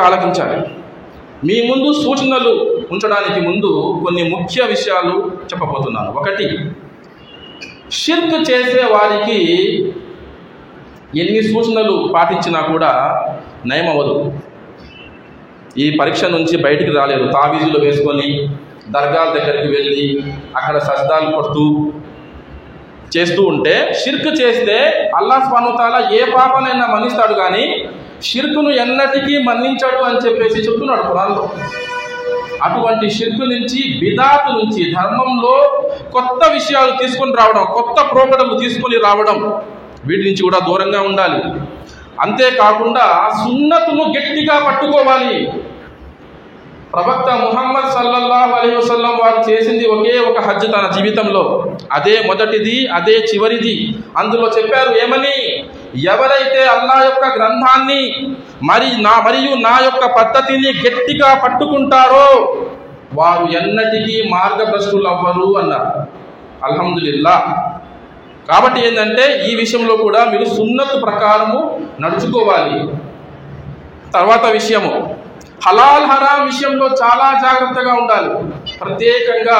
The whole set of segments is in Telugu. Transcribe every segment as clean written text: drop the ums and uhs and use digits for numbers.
ఆలకించాలి. మీ ముందు సూచనలు ఉంచడానికి ముందు కొన్ని ముఖ్య విషయాలు చెప్పబోతున్నాను. ఒకటి, షిర్క్ చేసే వారికి ఎన్ని సూచనలు పాటించినా కూడా నయం అవ్వదు. ఈ పరీక్ష నుంచి బయటికి రాలేరు. తావీజులు వేసుకొని దర్గాల దగ్గరికి వెళ్ళి అక్కడ సజ్దాలు కొడుతూ చేస్తూ ఉంటే, షిర్క్ చేస్తే అల్లాహ్ సుబ్హానహు వ తఆలా ఏ పాపనైనా మన్నిస్తాడు, కానీ షిర్కును ఎన్నటికీ మన్నించాడు అని చెప్పేసి చెప్తున్నాడు ఖురాన్లో. అటువంటి షిర్క్ నుంచి, బిదాత్ నుంచి, ధర్మంలో కొత్త విషయాలు తీసుకొని రావడం, కొత్త ప్రోగ్రాంలు తీసుకొని రావడం, వీటి నుంచి కూడా దూరంగా ఉండాలి. అంతేకాకుండా సున్నతును గట్టిగా పట్టుకోవాలి. ప్రవక్త ముహమ్మద్ సల్లల్లాహు అలైహి వసల్లం వారు చేసింది ఒకే ఒక హజ్ తన జీవితంలో. అదే మొదటిది, అదే చివరిది. అందులో చెప్పారు ఏమని? ఎవరైతే అల్లాహ్ యొక్క గ్రంథాన్ని మరియు నా యొక్క పద్ధతిని గట్టిగా పట్టుకుంటారో వారు ఎన్నటికీ మార్గభ్రష్టులు అవ్వరు అన్నారు. అల్హమ్దులిల్లాహ్. కాబట్టి ఏంటంటే ఈ విషయంలో కూడా మీరు సున్నత్ ప్రకారము నడుచుకోవాలి. తర్వాత విషయము, హలాల్ హరాం విషయంలో చాలా జాగ్రత్తగా ఉండాలి. ప్రత్యేకంగా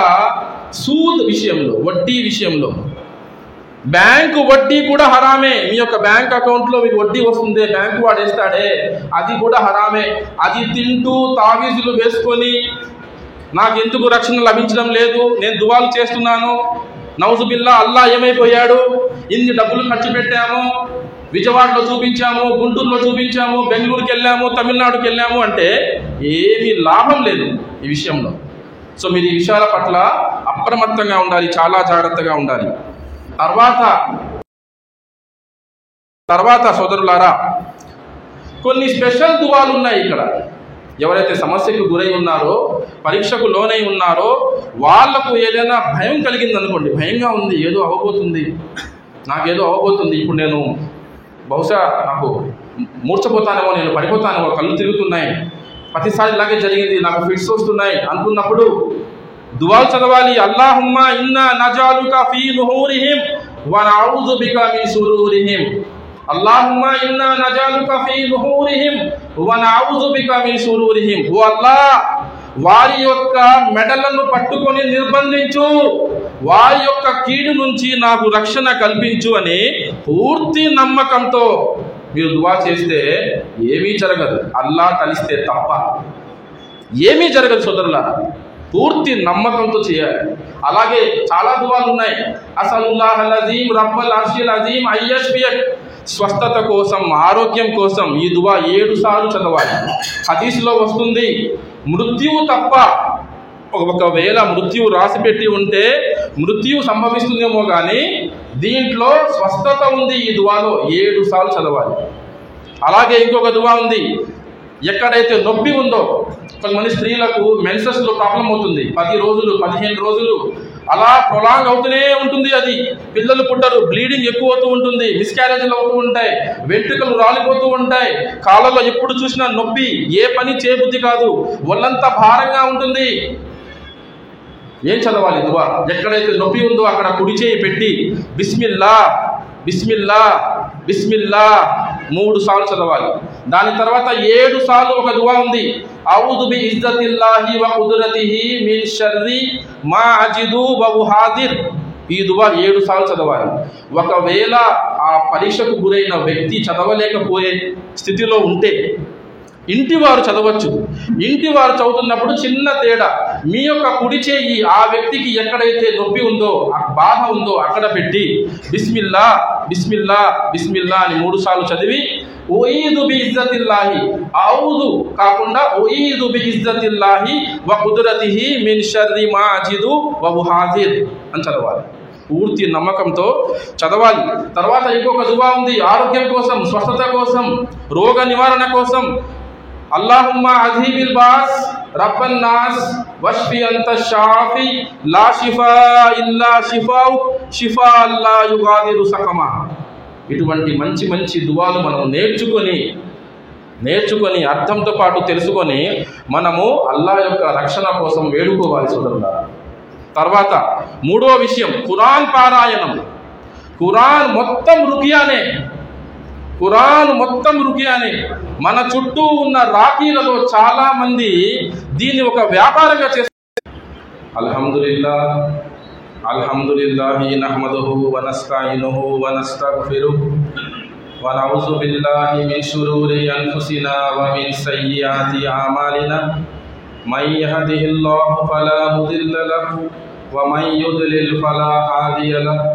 సూద్ విషయంలో, వడ్డీ విషయంలో. బ్యాంకు వడ్డీ కూడా హరామే. మీ యొక్క బ్యాంక్ అకౌంట్లో మీకు వడ్డీ వస్తుంది, బ్యాంకు వాడేస్తాడే, అది కూడా హరామే. అది తింటూ తావీజులు వేసుకొని నాకెందుకు రక్షణ లభించడం లేదు, నేను దువాలు చేస్తున్నాను, నౌజుబిల్లా అల్లాహ్ ఏమైపోయాడు, ఇన్ని డబ్బులు ఖర్చు పెట్టాము, విజయవాడలో చూపించాము, గుంటూరులో చూపించాము, బెంగళూరుకి వెళ్ళాము, తమిళనాడుకి వెళ్ళాము అంటే ఏమీ లాభం లేదు ఈ విషయంలో. సో మీరు ఈ విషయాల పట్ల అప్రమత్తంగా ఉండాలి, చాలా జాగ్రత్తగా ఉండాలి. తర్వాత సోదరులారా, కొన్ని స్పెషల్ దువాలు ఉన్నాయి ఇక్కడ. ఎవరైతే సమస్యకు గురై ఉన్నారో, పరీక్షకు లోనై ఉన్నారో, వాళ్లకు ఏదైనా భయం కలిగింది అనుకోండి, భయంగా ఉంది, ఏదో అవ్వబోతుంది, నాకేదో అవ్వబోతుంది, ఇప్పుడు నేను బహుశా నాకు మూర్చపోతానేమో, నేను పడిపోతానేమో, కళ్ళు తిరుగుతున్నాయి, ప్రతిసారి ఇలాగే జరిగింది, నాకు ఫిట్స్ వస్తున్నాయి అనుకున్నప్పుడు దువాలు చదవాలి. అల్లాహుమ్మా ఇన్నా నజాలుకా ఫీ నుహూరిహిం వ నఅఊజు బికా మిన్ శురూరిహిం. అల్లాహుమ్మా ఇన్నా నజాలుకా ఫీ నుహూరిహిం వ నఅఊజు బికా మిన్ శురూరిహిం. ఓ అల్లాహ్, వారి యొక్క మెడలను పట్టుకొని నిర్బంధించు, వారి యొక్క కీడు నుంచి నాకు రక్షణ కల్పించు అని పూర్తి నమ్మకంతో మీరు దువా చేస్తే ఏమీ జరగదు. అల్లాహ్ కలిస్తే తప్ప ఏమీ జరగదు సోదరులారా. పూర్తి నమ్మకంతో చేయాలి. అలాగే చాలా దువాలు ఉన్నాయి. అసలుల్లాహల్ అజీమ్ రబ్బల్ అర్షిల్ అజీమ్ అయ్యష్ఫియక్. స్వస్థత కోసం, ఆరోగ్యం కోసం ఈ దువా 7 సార్లు చదవాలి. హదీసులో వస్తుంది, మృత్యువు తప్ప, ఒకవేళ మృత్యువు రాసిపెట్టి ఉంటే మృత్యువు సంభవిస్తుందేమో కానీ దీంట్లో స్వస్థత ఉంది. ఈ దువాలో 7 సార్లు చదవాలి. అలాగే ఇంకొక దువా ఉంది, ఎక్కడైతే నొప్పి ఉందో, కొంతమంది స్త్రీలకు మెన్సెస్లో ప్రాబ్లం అవుతుంది, 10 రోజులు 15 రోజులు అలా ప్రొలాంగ్ అవుతూనే ఉంటుంది. అది పిల్లలు పుట్టరు, బ్లీడింగ్ ఎక్కువ అవుతూ ఉంటుంది, మిస్క్యారేజ్లు అవుతూ ఉంటాయి, వెంట్రుకలు రాలిపోతూ ఉంటాయి, కాళ్ళలో ఎప్పుడు చూసినా నొప్పి, ఏ పని చేయబుద్ధి కాదు, ఒళ్ళంతా భారంగా ఉంటుంది. ఏం చదవాలి దువా? ఎక్కడైతే నొప్పి ఉందో అక్కడ కుడి చేయి పెట్టి బిస్మిల్లా బిస్మిల్లా బిస్మిల్లా 3 సార్లు చదవాలి. దాని తర్వాత 7 సార్లు ఒక దువా ఉంది, అఊదు బి ఇజ్జతిల్లాహి వ కుద్రతిహి మిన్ షర్రి మా అజిదు వ ఉహాదిర్. ఈ దువా 7 సార్లు చదవాలి. ఒకవేళ ఆ పరీక్షకు గురైన వ్యక్తి చదవలేకపోయే స్థితిలో ఉంటే ఇంటి వారు చదవచ్చు. ఇంటి వారు చదువుతున్నప్పుడు చిన్న తేడా, మీ యొక్క కుడి చేయి ఆ వ్యక్తికి ఎక్కడైతే నొప్పి ఉందో, బాధ ఉందో అక్కడ పెట్టి బిస్మిల్లా బిస్మిల్లా బిస్మిల్లా అని 3 సార్లు చదివి ఉఈదు బి ఇజ్జతిల్లాహి, ఔదు కాకుండా ఉఈదు బి ఇజ్జతిల్లాహి వ కుద్రతిహి మిన్ షర్రి మా అజిదు వ ఉహాదిర్ అని చదవాలి. పూర్తి నమ్మకంతో చదవాలి. తర్వాత ఇంకొక దువా ఉంది, ఆరోగ్యం కోసం, స్వస్థత కోసం, రోగ నివారణ కోసం. అల్లాహుమ్మా అజీబిల్ బాస్ రబ్బన్ నాస్ వష్ఫి అంత షాఫి లా షిఫా ఇల్లా షిఫాఉ షిఫా అల్లా యుగాదిరు సకమా. ఇటువంటి మంచి మంచి దువాలు మనం నేర్చుకొని అర్థంతో పాటు తెలుసుకొని మనము అల్లాహ్ యొక్క రక్షణ కోసం వేడుకోవాలి సోదరులారా. తర్వాత 3వ విషయం, ఖురాన్ పారాయణం. ఖురాన్ మొత్తం రుకియానే. ఖురాన్ మొత్తం రుకియానే. మన చుట్టూ ఉన్న రాకీలలో చాలా మంది దీన్ని ఒక వ్యాపారంగా చేస్తారు. అల్హమ్దులిల్లాహి నహ్మదుహు వ నస్తঈనుహు వ నస్తగ్ఫిరుహు వ నఊజు బిల్లాహి మిన్ షురూరి అన్ఫుసినా వ మిన్ సయ్యిఆతి అమాలినా మన్ యహ్దిహిల్లాహు ఫలా ముదిల్ల లహు వ మన్ యుద్లిల్ ఫలా హాదియ లహు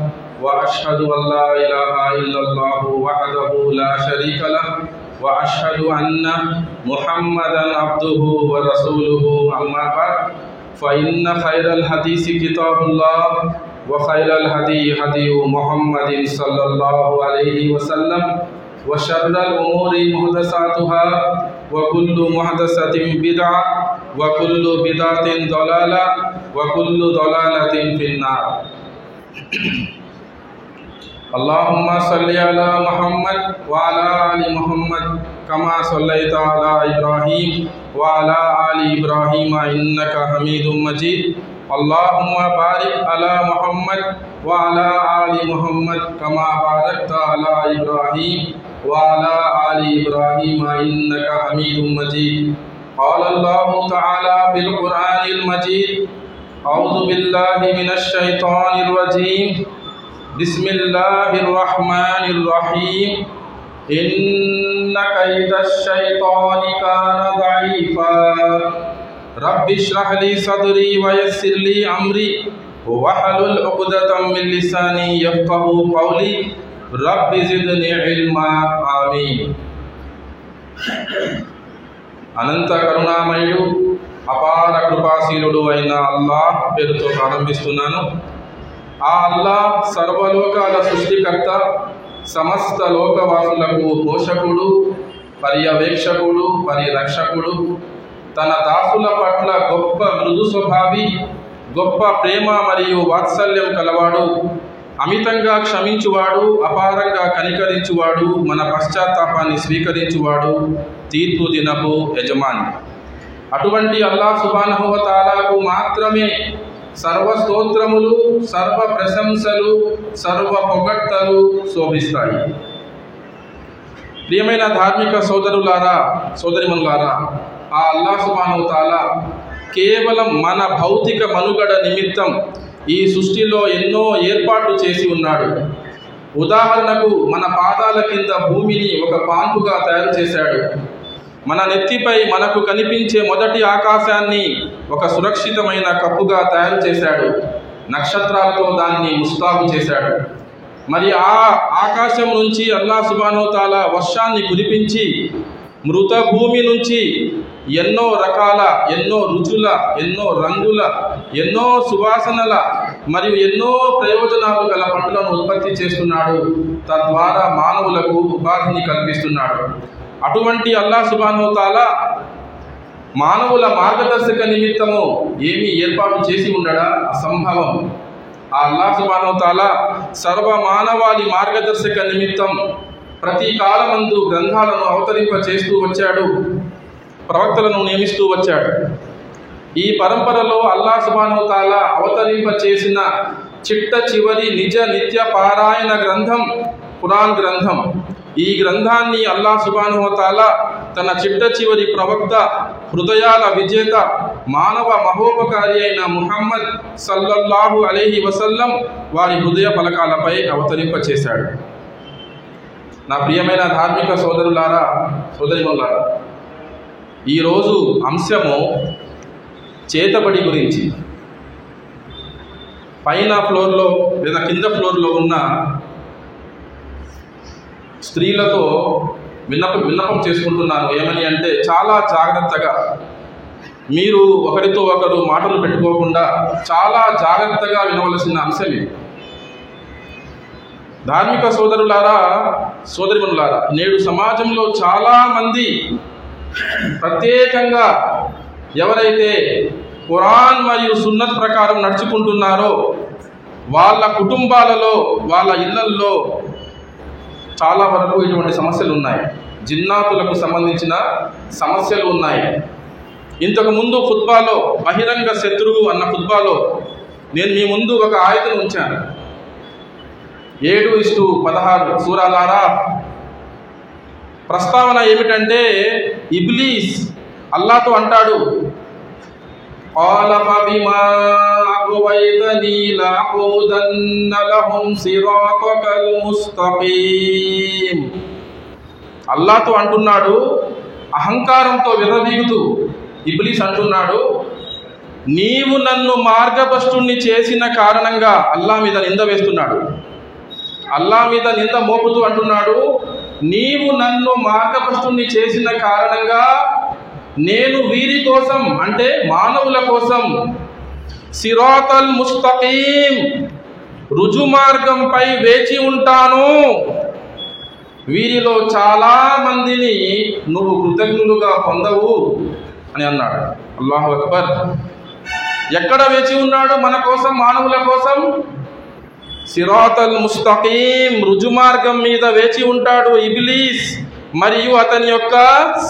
وأشهد أن لا إله إلا الله وحده لا شريك له وأشهد أن محمدا عبده ورسوله أما بعد فإن خير الحديث كتاب الله وخير الهدي هدي محمد صلى الله عليه وسلم وشر الأمور محدثاتها وكل محدثة بدعة وكل بدعة ضلالة وكل ضلالة في النار. اللهم صل على محمد وعلى آل محمد كما صليت على إبراهيم وعلى آل إبراهيم إنك حميد مجيد. اللهم بارك على محمد وعلى آل محمد كما باركت على إبراهيم وعلى آل إبراهيم إنك حميد مجيد. قال الله تعالى في القرآن المجيد: أعوذ بالله من الشيطان الرجيم. بسم الله الرحمن الرحيم. إن كيد الشيطان كان ضعيفا. رب اشرح لي صدري ويسر لي أمري واحلل عقدة من لساني يفقهوا قولي. رب زدني علما. آمين. అనంత కరుణామయుడు అపార కృపాశీలుడు అయిన అల్లాహ్ పేరుతో ప్రారంభిస్తున్నాను. ఆ అల్లాహ్ సర్వలోకాల సృష్టికర్త, సమస్త లోకవాసులకు పోషకుడు, పర్యవేక్షకుడు, పరిరక్షకుడు. తన దాసుల పట్ల గొప్ప మృదు స్వభావి, గొప్ప ప్రేమ మరియు వాత్సల్యం కలవాడు, అమితంగా క్షమించువాడు, అపారంగా కనికరించువాడు, మన పశ్చాత్తాపాన్ని స్వీకరించువాడు, తీర్పు దినపు యజమాని. అటువంటి అల్లాహ్ సుబ్హానహు వ తఆలాకు మాత్రమే సర్వ స్తోత్రములు, సర్వ ప్రశంసలు, సర్వ పొగడ్తలు శోభిస్తాయి. ప్రియమైన ధార్మిక సోదరులారా, సోదరిమణులారా, ఆ అల్లాహ్ సుబ్హానహు వ తఆలా కేవలం మన భౌతిక మనుగడ నిమిత్తం ఈ సృష్టిలో ఎన్నో ఏర్పాట్లు చేసి ఉన్నాడు. ఉదాహరణకు మన పాదాల కింద భూమిని ఒక పాన్పుగా తయారు చేశాడు. మన నెత్తిపై మనకు కనిపించే మొదటి ఆకాశాన్ని ఒక సురక్షితమైన కప్పుగా తయారు చేశాడు. నక్షత్రాలతో దాన్ని ముస్తాబు చేశాడు. మరి ఆ ఆకాశం నుంచి అల్లాహ్ సుబ్హానహు వ తఆలా వర్షాన్ని కురిపించి మృత భూమి నుంచి ఎన్నో రకాల, ఎన్నో రుచుల, ఎన్నో రంగుల, ఎన్నో సువాసనల మరియు ఎన్నో ప్రయోజనాలు గల పంటలను ఉత్పత్తి చేస్తున్నాడు. తద్వారా మానవులకు ఉపాధిని కల్పిస్తున్నాడు. అటువంటి అల్లాహ్ సుబ్హానహు వ తఆలా మానవుల మార్గదర్శక నిమిత్తము ఏమి ఏర్పాటు చేసి ఉండడా? అసంభవం. ఆ అల్లాహ్ సుబ్హానహు వ తఆలా సర్వ మానవాళి మార్గదర్శక నిమిత్తం ప్రతి కాలమందు గ్రంథాలను అవతరింప చేస్తూ వచ్చాడు, ప్రవక్తలను నియమిస్తూ వచ్చాడు. ఈ పరంపరలో అల్లాహ్ సుబ్హానహు వ తఆలా అవతరింప చేసిన చిట్ట చివరి నిజ నిత్య పారాయణ గ్రంథం ఖురాన్ గ్రంథం. ఈ గ్రంథాన్ని అల్లాహ్ సుబ్హానహు వ తఆలా తన చిట్ట చివరి ప్రవక్త, హృదయాల విజేత, మానవ మహోపకారి అయిన ముహమ్మద్ సల్లల్లాహు అలైహి వసల్లం వారి హృదయ ఫలకాలపై అవతరింప చేశాడు. నా ప్రియమైన ధార్మిక సోదరులారా, సోదరిమణులారా, ఈరోజు అంశము చేతబడి గురించి. పైన ఫ్లోర్లో లేదా కింద ఫ్లోర్లో ఉన్న స్త్రీలతో విన్నపం చేసుకుంటున్నాను. ఏమని అంటే, చాలా జాగ్రత్తగా మీరు ఒకరితో ఒకరు మాటలు పెట్టుకోకుండా చాలా జాగ్రత్తగా వినవలసిన అంశం ఇది. ధార్మిక సోదరులారా, సోదరిమణులారా, నేడు సమాజంలో చాలామంది ప్రత్యేకంగా ఎవరైతే ఖురాన్ మరియు సున్నత్ ప్రకారం నడుచుకుంటున్నారో వాళ్ళ కుటుంబాలలో, వాళ్ళ ఇళ్లల్లో చాలా వరకు ఇటువంటి సమస్యలు ఉన్నాయి. జిన్నాతులకు సంబంధించిన సమస్యలు ఉన్నాయి. ఇంతకుముందు ఖుత్బాలో బహిరంగ శత్రువు అన్న ఖుత్బాలో నేను మీ ముందు ఒక ఆయతను ఉంచాను. 7:16 సూరా అల్-అరాఫ్ ప్రస్తావన ఏమిటంటే ఇబ్లీస్ అల్లాహ్తో అంటాడు, قال فبما أغويتني لأقعدن لهم صراطك المستقيم. అల్లాహ్తో అంటున్నాడు, అహంకారంతో విర్రవీగుతూ ఇబ్లీస్ అంటున్నాడు, నీవు నన్ను మార్గభ్రష్టుణ్ణి చేసిన కారణంగా అల్లాహ్ మీద నింద వేస్తున్నాడు. అల్లాహ్ మీద నింద మోపుతూ అంటున్నాడు, నీవు నన్ను మార్గభ్రష్టుణ్ణి చేసిన కారణంగా నేను వీరి కోసం అంటే మానవుల కోసం సిరాతల్ ముస్తకీం రుజు మార్గంపై వేచి ఉంటాను. వీరిలో చాలా మందిని నువ్వు కృతజ్ఞులుగా పొందవు అని అన్నాడు. అల్లాహు అక్బర్. ఎక్కడ వేచి ఉన్నాడు మన కోసం, మానవుల కోసం? సిరాతల్ ముస్తకీం రుజు మార్గం మీద వేచి ఉంటాడు ఇబ్లీస్ మరియు అతని యొక్క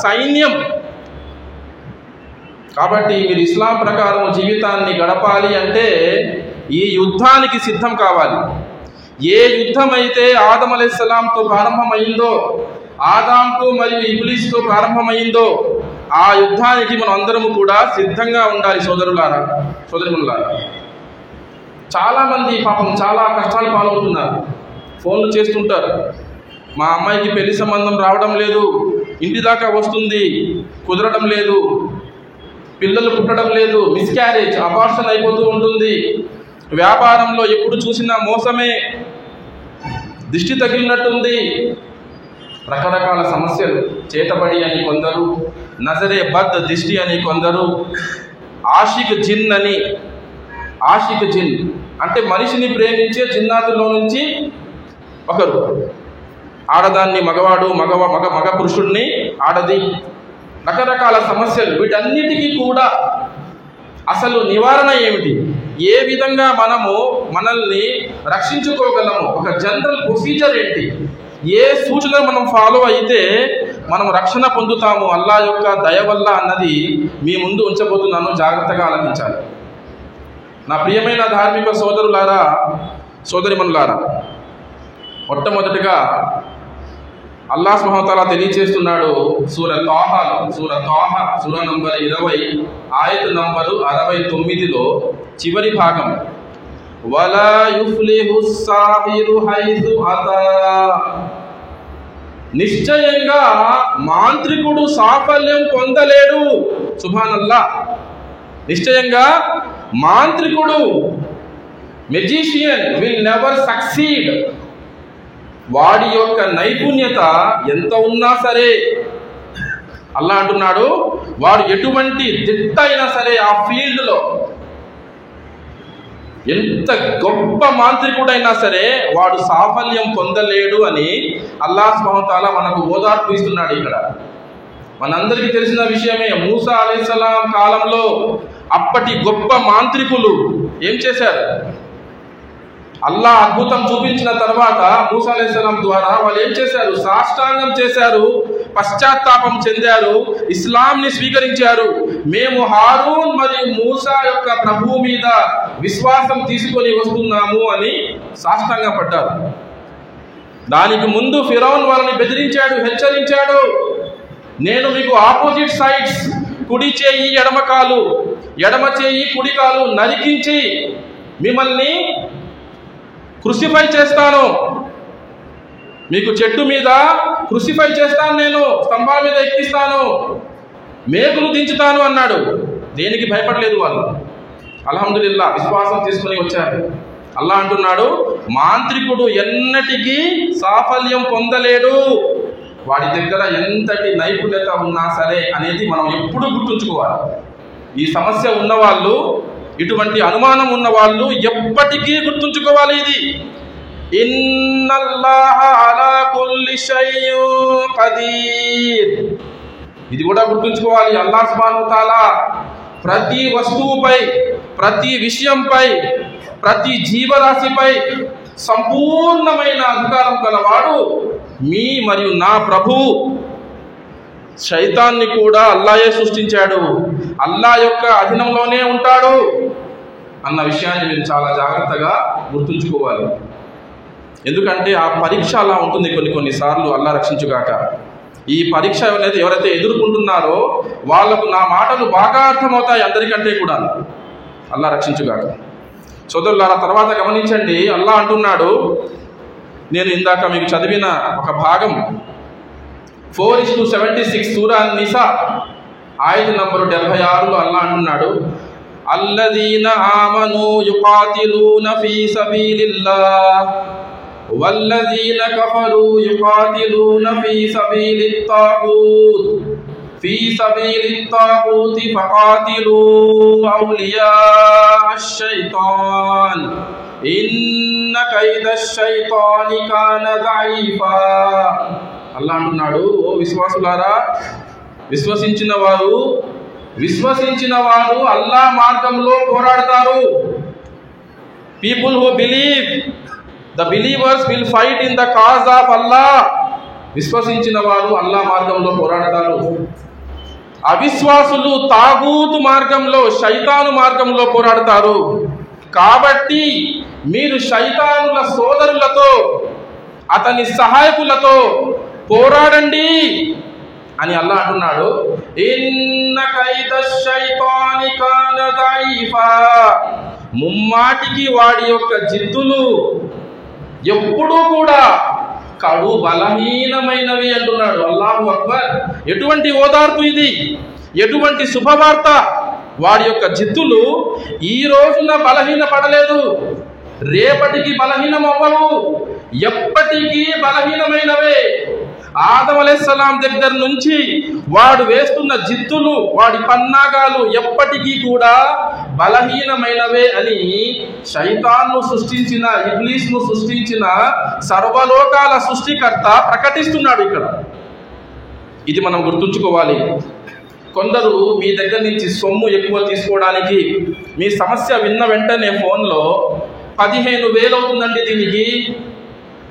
సైన్యం. కాబట్టి మీరు ఇస్లాం ప్రకారం జీవితాన్ని గడపాలి అంటే ఈ యుద్ధానికి సిద్ధం కావాలి. ఏ యుద్ధం అయితే ఆదం అలైహిస్సలాంతో ప్రారంభమైందో, ఆదాంతో మరియు ఇబ్లీస్తో ప్రారంభమైందో, ఆ యుద్ధానికి మనం అందరము కూడా సిద్ధంగా ఉండాలి. సోదరులారా, సోదరిమణులారా, చాలామంది పాపం చాలా కష్టాలు పాలవుతున్నారు. ఫోన్లు చేస్తుంటారు, మా అమ్మాయికి పెళ్లి సంబంధం రావడం లేదు, ఇంటి దాకా వస్తుంది, కుదరడం లేదు, పిల్లలు పుట్టడం లేదు, మిస్క్యారేజ్ అబార్షన్ అయిపోతూ ఉంటుంది, వ్యాపారంలో ఎప్పుడు చూసినా మోసమే, దిష్టి తగిలినట్టుంది, రకరకాల సమస్యలు. చేతబడి అని కొందరు, నజరే బద్ దిష్టి అని కొందరు, ఆషిక్ జిన్ అని. ఆషిక్ జిన్ అంటే మనిషిని ప్రేమించే జిన్నాతుల్లో నుంచి ఒకరు. ఆడదాన్ని మగవాడు, మగ పురుషుడిని ఆడది, రకరకాల సమస్యలు. వీటన్నిటికీ కూడా అసలు నివారణ ఏమిటి? ఏ విధంగా మనము మనల్ని రక్షించుకోగలము? ఒక జనరల్ ప్రొసీజర్ ఏంటి? ఏ సూచనలు మనం ఫాలో అయితే మనం రక్షణ పొందుతాము అల్లాహ్ యొక్క దయ వల్ల అన్నది మీ ముందు ఉంచబోతున్నాను. జాగ్రత్తగా ఆలోచించాలి. నా ప్రియమైన ధార్మిక సోదరులారా, సోదరిమణులారా, మొట్టమొదటిగా అల్లాహ్ సుబ్హానహు వ తఆలా తెలియజేస్తున్నాడు సూర నంబర్ 20 ఆయత్ నంబరు 69లో చివరి భాగం, వలా యుఫ్లిహు సాహిరు హైసు అతా. నిశ్చయంగా మాంత్రికుడు సాఫల్యం పొందలేడు. సుబ్హానల్లాహ్. నిశ్చయంగా మాంత్రికుడు, మెజిషియన్ విల్ నెవర్ సక్సీడ్. వాడి యొక్క నైపుణ్యత ఎంత ఉన్నా సరే, అల్లాహ్ అంటున్నాడు, వాడు ఎటువంటి దిట్ట అయినా సరే ఆ ఫీల్డ్లో, ఎంత గొప్ప మాంత్రికుడైనా సరే వాడు సాఫల్యం పొందలేడు అని అల్లాహ్ సుబ్హానహు వ తఆలా మనకు ఓదార్పు ఇస్తున్నాడు. ఇక్కడ మనందరికీ తెలిసిన విషయమే, మూసా అలైహిస్సలాం కాలంలో అప్పటి గొప్ప మాంత్రికులు ఏం చేశారు? అల్లాహ్ అద్భుతం చూపించిన తర్వాత మూసా అలైహిస్సలాం ద్వారా వాళ్ళు ఏం చేశారు? సాష్టాంగం చేశారు, పశ్చాత్తాపం చెందారు, ఇస్లాంని స్వీకరించారు. మేము హారూన్ మరియు మూసా యొక్క ప్రభువు మీద విశ్వాసం తీసుకొని వస్తున్నాము అని సాష్టాంగం పడ్డారు. దానికి ముందు ఫిరౌన్ వాళ్ళని బెదిరించాడు, హెచ్చరించాడు, నేను మీకు ఆపోజిట్ సైడ్స్, కుడి చేయి ఎడమ కాలు, ఎడమ చేయి కుడి కాలు నరికించి మిమ్మల్ని క్రూసిఫై చేస్తాను, మీకు చెట్టు మీద క్రూసిఫై చేస్తాను, నేను స్తంభాల మీద ఎక్కిస్తాను, మేకులు దించుతాను అన్నాడు. దేనికి భయపడలేదు వాళ్ళు. అల్హమ్దులిల్లా విశ్వాసం తీసుకుని వచ్చారు. అల్లాహ్ అంటున్నాడు, మాంత్రికుడు ఎన్నటికీ సాఫల్యం పొందలేడు. వాడి దగ్గర ఎంతటి నైపుణ్యత ఉన్నా సరే అనేది మనం ఎప్పుడూ గుర్తుంచుకోవాలి. ఈ సమస్య ఉన్నవాళ్ళు, ఇటువంటి అనుమానం ఉన్న వాళ్ళు ఎప్పటికీ గుర్తుంచుకోవాలి. ఇది ఇన్నల్లాహ అలా కుల్లి షైఇన్ ఖదీర్. ఇది కూడా గుర్తుంచుకోవాలి. అల్లాహ్ సుబ్హానహు వ తఆలా ప్రతి వస్తువుపై, ప్రతి విషయంపై, ప్రతి జీవరాశిపై సంపూర్ణమైన అధికారం గలవాడు. మీ మరియు నా ప్రభువు. శైతాన్ని కూడా అల్లాహే సృష్టించాడు, అల్లాహ్ యొక్క అధీనంలోనే ఉంటాడు అన్న విషయాన్ని మీరు చాలా జాగ్రత్తగా గుర్తుంచుకోవాలి. ఎందుకంటే ఆ పరీక్ష అలా ఉంటుంది కొన్నిసార్లు. అల్లాహ్ రక్షించుగాక. ఈ పరీక్ష అనేది ఎవరైతే ఎదుర్కొంటున్నారో వాళ్లకు నా మాటలు బాగా అర్థమవుతాయి అందరికంటే కూడా. అల్లా రక్షించుగాక. సోదరులారా, తర్వాత గమనించండి, అల్లా అంటున్నాడు, నేను ఇందాక మీకు చదివిన ఒక భాగం 4:76 సూరా నిసా ఆయత నంబరు 76లో అల్లా అంటున్నాడు, అల్లదీన ఆమను యుకాతిలూన ఫీ సబీలిల్లాహ్ వల్లదీన కఫరు యుకాతిలూన ఫీ సబీలిత్ తాగూత్ ఫకాతిలూ ఔలియా అష్-షైతాన్ ఇన్న కైదష్-షైతాని కాన దঈఫా. అల్లా అంటున్నాడు, ఓ విశ్వాసులారా, విశ్వసించిన వారు అల్లా మార్గంలో పోరాడతారు. People who believe, the believers will fight in the cause of Allah. విశ్వసించిన వారు అల్లా మార్గంలో పోరాడతారు. అవిశ్వాసులు తాగూతు మార్గంలో, శైతాను మార్గంలో పోరాడతారు. కాబట్టి మీరు శైతానుల సోదరులతో, అతని సహాయకులతో పోరాడండి అని అల్లా అంటున్నాడు. ఇన్న కైదష్-షైతాని కాన దঈఫా. ముమ్మాటికి వాడి యొక్క జిద్దులు ఎప్పుడూ కూడా కడు బలహీనమైనవి అంటున్నాడు. అల్లాహు అక్బర్. ఎటువంటి ఓదార్పు ఇది, ఎటువంటి శుభవార్త! వాడి యొక్క జిద్దులు ఈ రోజున బలహీన పడలేదు, రేపటికి బలహీనం అవ్వవు, ఎప్పటికీ బలహీనమైనవే. ఆదం అలైహిస్సలాం దగ్గర నుంచి వాడు వేస్తున్న జిత్తులు, వాడి పన్నాగాలు ఎప్పటికీ కూడా బలహీనమైనవే అని శైతాన్ను సృష్టించిన, ఇబ్లీస్ను సృష్టించిన సర్వలోకాల సృష్టికర్త ప్రకటిస్తున్నాడు ఇక్కడ. ఇది మనం గుర్తుంచుకోవాలి. కొందరు మీ దగ్గర నుంచి సొమ్ము ఎక్కువ తీసుకోవడానికి మీ సమస్య విన్న వెంటనే ఫోన్లో 15,000 అవుతుందండి, దీనికి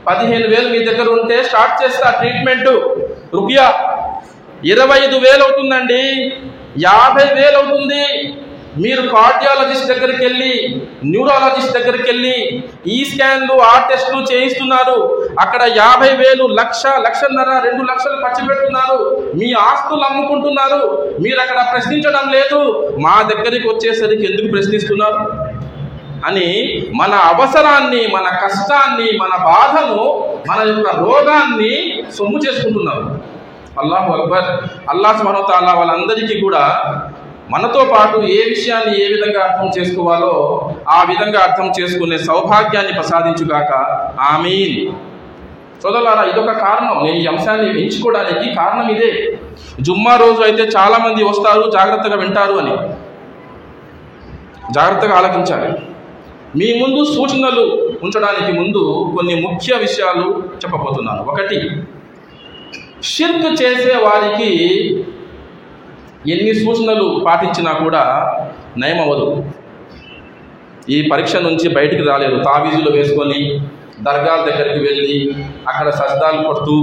15,000 మీ దగ్గర ఉంటే స్టార్ట్ చేస్తా ట్రీట్మెంట్, రూపాయ 25,000 అవుతుందండి, 50,000 అవుతుంది. మీరు కార్డియాలజిస్ట్ దగ్గరికి వెళ్ళి, న్యూరాలజిస్ట్ దగ్గరికి వెళ్ళి ఈ స్కాన్లు, ఆ టెస్టులు చేయిస్తున్నారు. అక్కడ 50,000, 1,00,000, 1,50,000, 2 లక్షలు ఖర్చు పెడుతున్నారు. మీ ఆస్తులు అమ్ముకుంటున్నారు. మీరు అక్కడ ప్రశ్నించడం లేదు. మా దగ్గరికి వచ్చేసరికి ఎందుకు ప్రశ్నిస్తున్నారు అని మన అవసరాన్ని, మన కష్టాన్ని, మన బాధను, మన యొక్క రోగాన్ని సొమ్ము చేసుకుంటున్నారు. అల్లాహు అక్బర్. అల్లాహ్ సుబ్హానహు వ తఆలా వాళ్ళందరికీ కూడా మనతో పాటు ఏ విషయాన్ని ఏ విధంగా అర్థం చేసుకోవాలో ఆ విధంగా అర్థం చేసుకునే సౌభాగ్యాన్ని ప్రసాదించుగాక. ఆమీన్. సోదరులారా, ఇదొక కారణం. నేను ఈ అంశాన్ని ఎంచుకోవడానికి కారణం ఇదే. జుమ్మా రోజు అయితే చాలా మంది వస్తారు, జాగ్రత్తగా వింటారు అని. జాగ్రత్తగా ఆలకించాలి. మీ ముందు సూచనలు ఉంచడానికి ముందు కొన్ని ముఖ్య విషయాలు చెప్పబోతున్నాను. ఒకటి, షిర్క్ చేసే వారికి ఎన్ని సూచనలు పాటించినా కూడా నయమవ్వదు. ఈ పరీక్ష నుంచి బయటికి రాలేదు. తావీజులు వేసుకొని దర్గాల దగ్గరికి వెళ్ళి అక్కడ సజ్దాలు కొడుతూ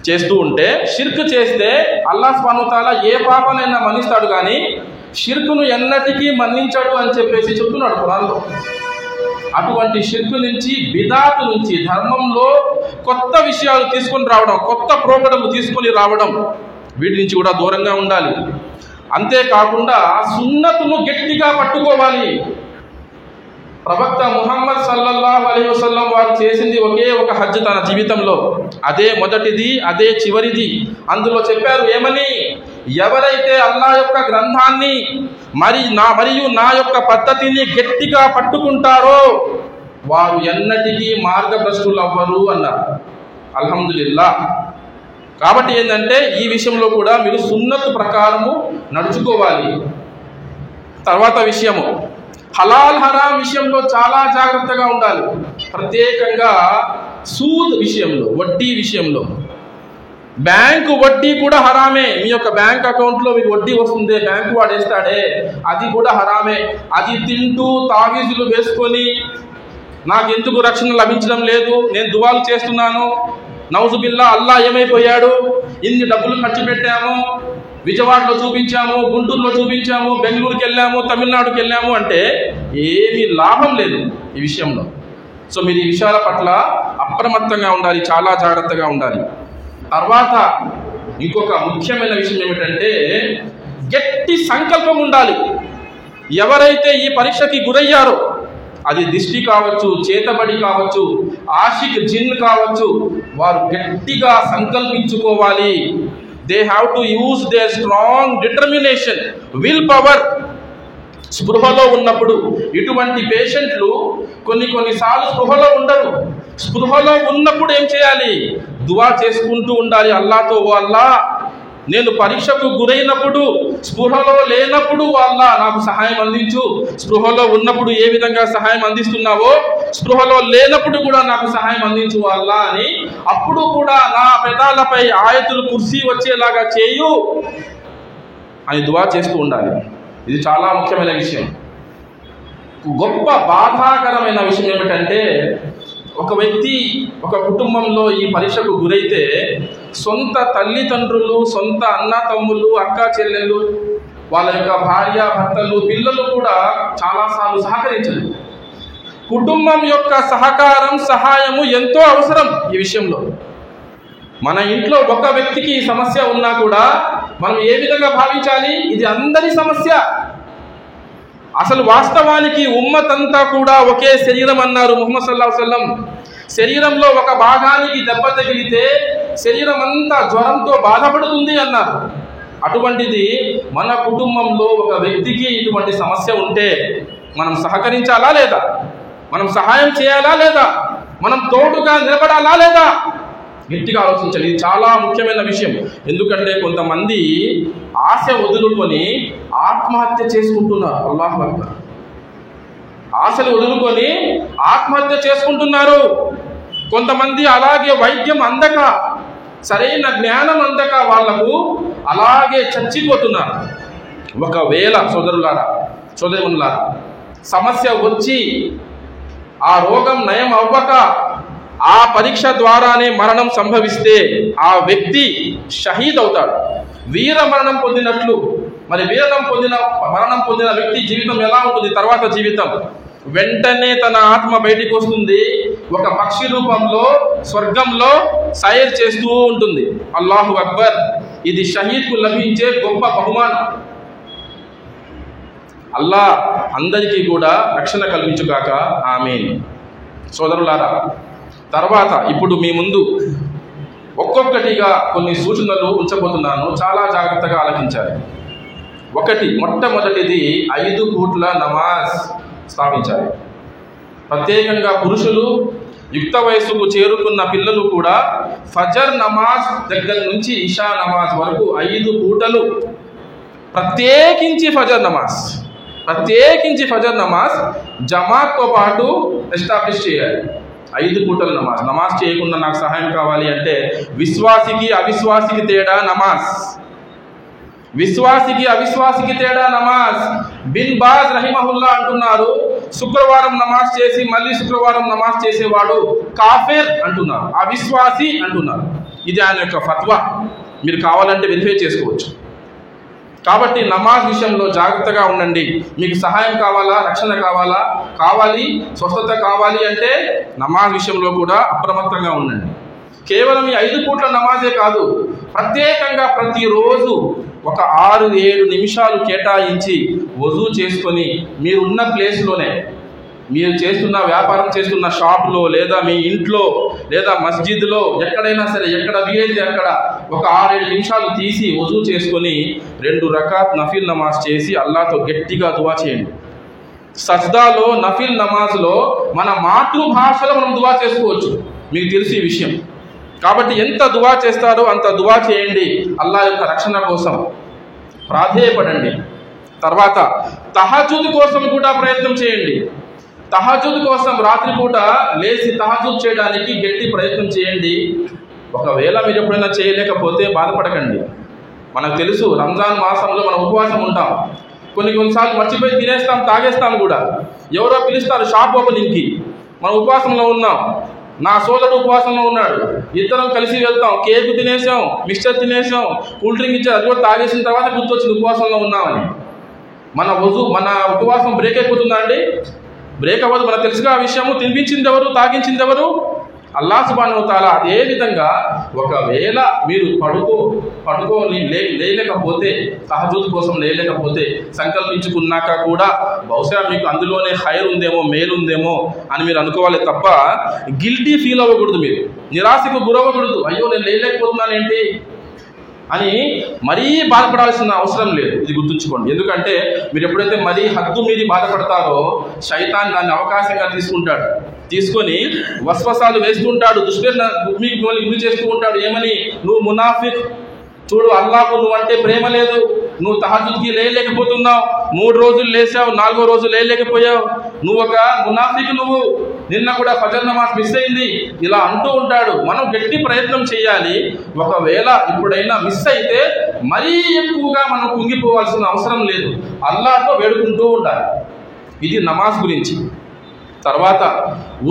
చేస్తూ ఉంటే, షిర్క్ చేస్తే అల్లాహ్ సుబ్హానహు వ తఆలా ఏ పాపనైనా మన్నిస్తాడు, కానీ షిర్కును ఎన్నటికీ మన్నించాడు అని చెప్పేసి చెప్తున్నాడు ఖురాన్లో. అటువంటి షిర్కు నుంచి, బిదాత్ నుంచి, ధర్మంలో కొత్త విషయాలు తీసుకొని రావడం, కొత్త ప్రోగ్రాంలు తీసుకొని రావడం, వీటి నుంచి కూడా దూరంగా ఉండాలి. అంతేకాకుండా సున్నతును గట్టిగా పట్టుకోవాలి. ప్రవక్త ముహమ్మద్ సల్లల్లాహు అలైహి వసల్లం వారు చేసింది ఒకే ఒక హజ్ తన జీవితంలో. అదే మొదటిది, అదే చివరిది. అందులో చెప్పారు ఏమని? ఎవరైతే అల్లాహ్ యొక్క గ్రంథాన్ని మరియు నా యొక్క పద్ధతిని గట్టిగా పట్టుకుంటారో వారు ఎన్నటికీ మార్గభ్రష్టులు అవ్వరు అన్నారు. అల్హమ్దులిల్లాహ్. కాబట్టి ఏంటంటే ఈ విషయంలో కూడా మీరు సున్నత్ ప్రకారము నడుచుకోవాలి. తర్వాత విషయము, హలాల్ హరాం విషయంలో చాలా జాగ్రత్తగా ఉండాలి. ప్రత్యేకంగా సూద్ విషయంలో, వడ్డీ విషయంలో. బ్యాంకు వడ్డీ కూడా హరామే. మీ యొక్క బ్యాంక్ అకౌంట్లో మీకు వడ్డీ వస్తుంది, బ్యాంకు వాడేస్తాడే, అది కూడా హరామే. అది తింటూ తావీజులు వేసుకొని నాకెందుకు రక్షణ లభించడం లేదు, నేను దువాలు చేస్తున్నాను, నౌజుబిల్లా, అల్లా ఏమైపోయాడు, ఇన్ని డబ్బులు ఖర్చు పెట్టాము, విజయవాడలో చూపించాము, గుంటూరులో చూపించాము, బెంగళూరుకి వెళ్ళాము, తమిళనాడుకి వెళ్ళాము అంటే ఏమీ లాభం లేదు ఈ విషయంలో. సో మీరు ఈ విషయాల పట్ల అప్రమత్తంగా ఉండాలి, చాలా జాగ్రత్తగా ఉండాలి. తర్వాత ఇంకొక ముఖ్యమైన విషయం ఏమిటంటే గట్టి సంకల్పం ఉండాలి. ఎవరైతే ఈ పరీక్షకి గురయ్యారో, అది దిష్టి కావచ్చు, చేతబడి కావచ్చు, ఆషిక్ జిన్ కావచ్చు, వారు గట్టిగా సంకల్పించుకోవాలి. They have to use their strong determination, will power. స్పృహలో ఉన్నప్పుడు ఇటువంటి పేషెంట్లు కొన్నిసార్లు స్పృహలో ఉండరు. స్పృహలో ఉన్నప్పుడు ఏం చేయాలి? దువా చేసుకుంటూ ఉండాలి అల్లాతో, ఓ అల్లా, నేను పరీక్షకు గురైనప్పుడు, స్పృహలో లేనప్పుడు అల్లా నాకు సహాయం అందించు. స్పృహలో ఉన్నప్పుడు ఏ విధంగా సహాయం అందిస్తున్నావో స్పృహలో లేనప్పుడు కూడా నాకు సహాయం అందించు అల్లా అని అప్పుడు కూడా నా పెదాలపై ఆయతులు కుర్సీ వచ్చేలాగా చేయు అని దువా చేస్తూ ఉండాలి. ఇది చాలా ముఖ్యమైన విషయం. గొప్ప బాధాకరమైన విషయం ఏమిటంటే, ఒక వ్యక్తి ఒక కుటుంబంలో ఈ పరీక్షకు గురైతే సొంత తల్లిదండ్రులు, సొంత అన్న తమ్ముళ్ళు, అక్క చెల్లెళ్ళు, వాళ్ళ యొక్క భార్య భర్తలు, పిల్లలు కూడా చాలాసార్లు సహకరించరు. కుటుంబం యొక్క సహకారం, సహాయము ఎంతో అవసరం ఈ విషయంలో. మన ఇంట్లో ఒక వ్యక్తికి ఈ సమస్య ఉన్నా కూడా మనం ఏ విధంగా భావించాలి? ఇది అందరి సమస్య. అసలు వాస్తవానికి ఉమ్మత్ అంతా కూడా ఒకే శరీరం అన్నారు ముహమ్మద్ సల్లల్లాహు అలైహి వసల్లం. శరీరంలో ఒక భాగానికి దెబ్బ తగిలితే శరీరం అంతా జ్వరంతో బాధపడుతుంది అన్నారు. అటువంటిది మన కుటుంబంలో ఒక వ్యక్తికి ఇటువంటి సమస్య ఉంటే మనం సహకరించాలా లేదా? మనం సహాయం చేయాలా లేదా? మనం తోడుగా నిలబడాలా లేదా? గట్టిగా ఆలోచించాలి. ఇది చాలా ముఖ్యమైన విషయం. ఎందుకంటే కొంతమంది ఆశ వదులుకొని ఆత్మహత్య చేసుకుంటున్నారు. అల్లాహు అక్బర్. ఆశలు వదులుకొని ఆత్మహత్య చేసుకుంటున్నారు. కొంతమంది అలాగే వైద్యం అందక, సరైన జ్ఞానం అందక వాళ్లకు అలాగే చచ్చిపోతున్నారు. ఒకవేళ సోదరులారా సమస్య వచ్చి ఆ రోగం నయం అవ్వక ఆ పరీక్ష ద్వారానే మరణం సంభవిస్తే ఆ వ్యక్తి షహీద్ అవుతాడు, వీర మరణం పొందినట్లు. మరి మరణం పొందిన వ్యక్తి జీవితం ఎలా ఉంటుంది? తర్వాత జీవితం వెంటనే తన ఆత్మ బయటికి వస్తుంది, ఒక పక్షి రూపంలో స్వర్గంలో సైర్ చేస్తూ ఉంటుంది. అల్లాహు అక్బర్. ఇది షహీద్కు లభించే గొప్ప బహుమానం. అల్లా అందరికీ కూడా రక్షణ కల్పించుగాక. ఆమీన్. సోదరులారా, తర్వాత ఇప్పుడు మీ ముందు ఒక్కొక్కటిగా కొన్ని సూచనలు ఉంచబోతున్నాను. చాలా జాగ్రత్తగా ఆలకించాలి. మొట్టమొదటిది 5 పూట్ల నమాజ్ స్థాపించాలి. ప్రత్యేకంగా పురుషులు, యుక్త వయసుకు చేరుకున్న పిల్లలు కూడా ఫజర్ నమాజ్ దగ్గర నుంచి ఇషా నమాజ్ వరకు 5 పూటలు ప్రత్యేకించి ఫజర్ నమాజ్ జమాత్తో పాటు ఎస్టాబ్లిష్ చేయాలి. 5 పూటల నమాజ్ చేయకుండా నాకు సహాయం కావాలి అంటే విశ్వాసికి అవిశ్వాసికి తేడా నమాజ్. బిన్ బాజ్ రహిమహుల్లా అంటున్నారు, శుక్రవారం నమాజ్ చేసి మళ్ళీ శుక్రవారం నమాజ్ చేసేవాడు కాఫిర్ అంటున్నారు, అవిశ్వాసి అంటున్నారు. ఇది ఆయన యొక్క ఫత్వా. మీరు కావాలంటే వెరిఫై చేసుకోవచ్చు. కాబట్టి నమాజ్ విషయంలో జాగ్రత్తగా ఉండండి. మీకు సహాయం కావాలా, రక్షణ కావాలి, స్వస్థత కావాలి అంటే నమాజ్ విషయంలో కూడా అప్రమత్తంగా ఉండండి. కేవలం ఈ 5 పూట్ల నమాజే కాదు, ప్రత్యేకంగా ప్రతిరోజు ఒక 6-7 నిమిషాలు కేటాయించి వజూ చేసుకొని మీరున్న ప్లేస్లోనే, మీరు వ్యాపారం చేస్తున్న షాప్లో లేదా మీ ఇంట్లో లేదా మస్జిద్లో ఎక్కడైనా సరే, ఎక్కడ వీలైతే అక్కడ ఒక 6-7 నిమిషాలు తీసి వజూ చేసుకొని 2 రకాత్ నఫిల్ నమాజ్ చేసి అల్లాతో గట్టిగా దువా చేయండి. సజ్దాలో నఫిల్ నమాజ్లో మన మాతృభాషలో మనం దువా చేసుకోవచ్చు. మీకు తెలిసి ఈ విషయం. కాబట్టి ఎంత దువా చేస్తారో అంత దువా చేయండి. అల్లా యొక్క రక్షణ కోసం ప్రాధేయపడండి. తర్వాత తహజ్జుద్ కోసం కూడా ప్రయత్నం చేయండి. తహజ్జుద్ కోసం రాత్రిపూట లేచి తహజ్జుద్ చేయడానికి గట్టి ప్రయత్నం చేయండి. ఒకవేళ మీరు ఎప్పుడైనా చేయలేకపోతే బాధపడకండి. మనకు తెలుసు రంజాన్ మాసంలో మనం ఉపవాసం ఉంటాం. కొన్నిసార్లు మర్చిపోయి తినేస్తాం, తాగేస్తాం కూడా. ఎవరో పిలుస్తారు షాప్ ఓపెనింగ్కి, మనం ఉపవాసంలో ఉన్నాం, నా సోదరుడు ఉపవాసంలో ఉన్నాడు, ఇద్దరం కలిసి వెళ్తాం, కేక్ తినేసాం, మిక్స్చర్ తినేసాం, కూల్ డ్రింక్ ఇచ్చారు, అది కూడా తాగేసిన తర్వాత గుర్తొచ్చింది ఉపవాసంలో ఉన్నామని. మన ఉపవాసం బ్రేక్ అయిపోతుందా అండి? బ్రేక్ అవ్వదు. మనకు తెలుసుగా ఆ విషయము. తినిపించింది ఎవరు, తాగించింది ఎవరు? అల్లాహ్ సుబ్హానహు వ తఆలా అదే విధంగా ఒకవేళ మీరు పడుకోని లేలేకపోతే, తహజ్జుద్ కోసం లేలేకపోతే సంకల్పించుకున్నాక కూడా బహుశా మీకు అందులోనే ఖైర్ ఉందేమో, మేలు ఉందేమో అని మీరు అనుకోవాలి తప్ప గిల్టీ ఫీల్ అవ్వకూడదు. మీరు నిరాశకు గురవ్వకూడదు. అయ్యో నేను లేలేకపోతున్నాను ఏంటి అని మరీ బాధపడాల్సిన అవసరం లేదు. ఇది గుర్తుంచుకోండి. ఎందుకంటే మీరు ఎప్పుడైతే మరీ హద్దు మీరి బాధపడతారో శైతాన్ దాన్ని అవకాశంగా తీసుకొని వస్వసాలు వేస్తుంటాడు, మీకు గురి చేస్తూ ఉంటాడు. ఏమని? నువ్వు మునాఫిక్, చూడు అల్లాహకు నువ్వంటే ప్రేమ లేదు, నువ్వు తహజ్జుద్కి లేలేకపోతున్నావు, 3 రోజులు లేచావు, 4వ రోజు లేలేకపోయావు, నువ్వు ఒక మునాఫిక్, నువ్వు నిన్న కూడా ఫజర్ నమాజ్ మిస్ అయింది, ఇలా అంటూ ఉంటాడు. మనం గట్టి ప్రయత్నం చేయాలి. ఒకవేళ ఇప్పుడైనా మిస్ అయితే మరీ ఎక్కువగా మనం కుంగిపోవాల్సిన అవసరం లేదు. అల్లాహ్తో వేడుకుంటూ ఉండాలి. ఇది నమాజ్ గురించి. తర్వాత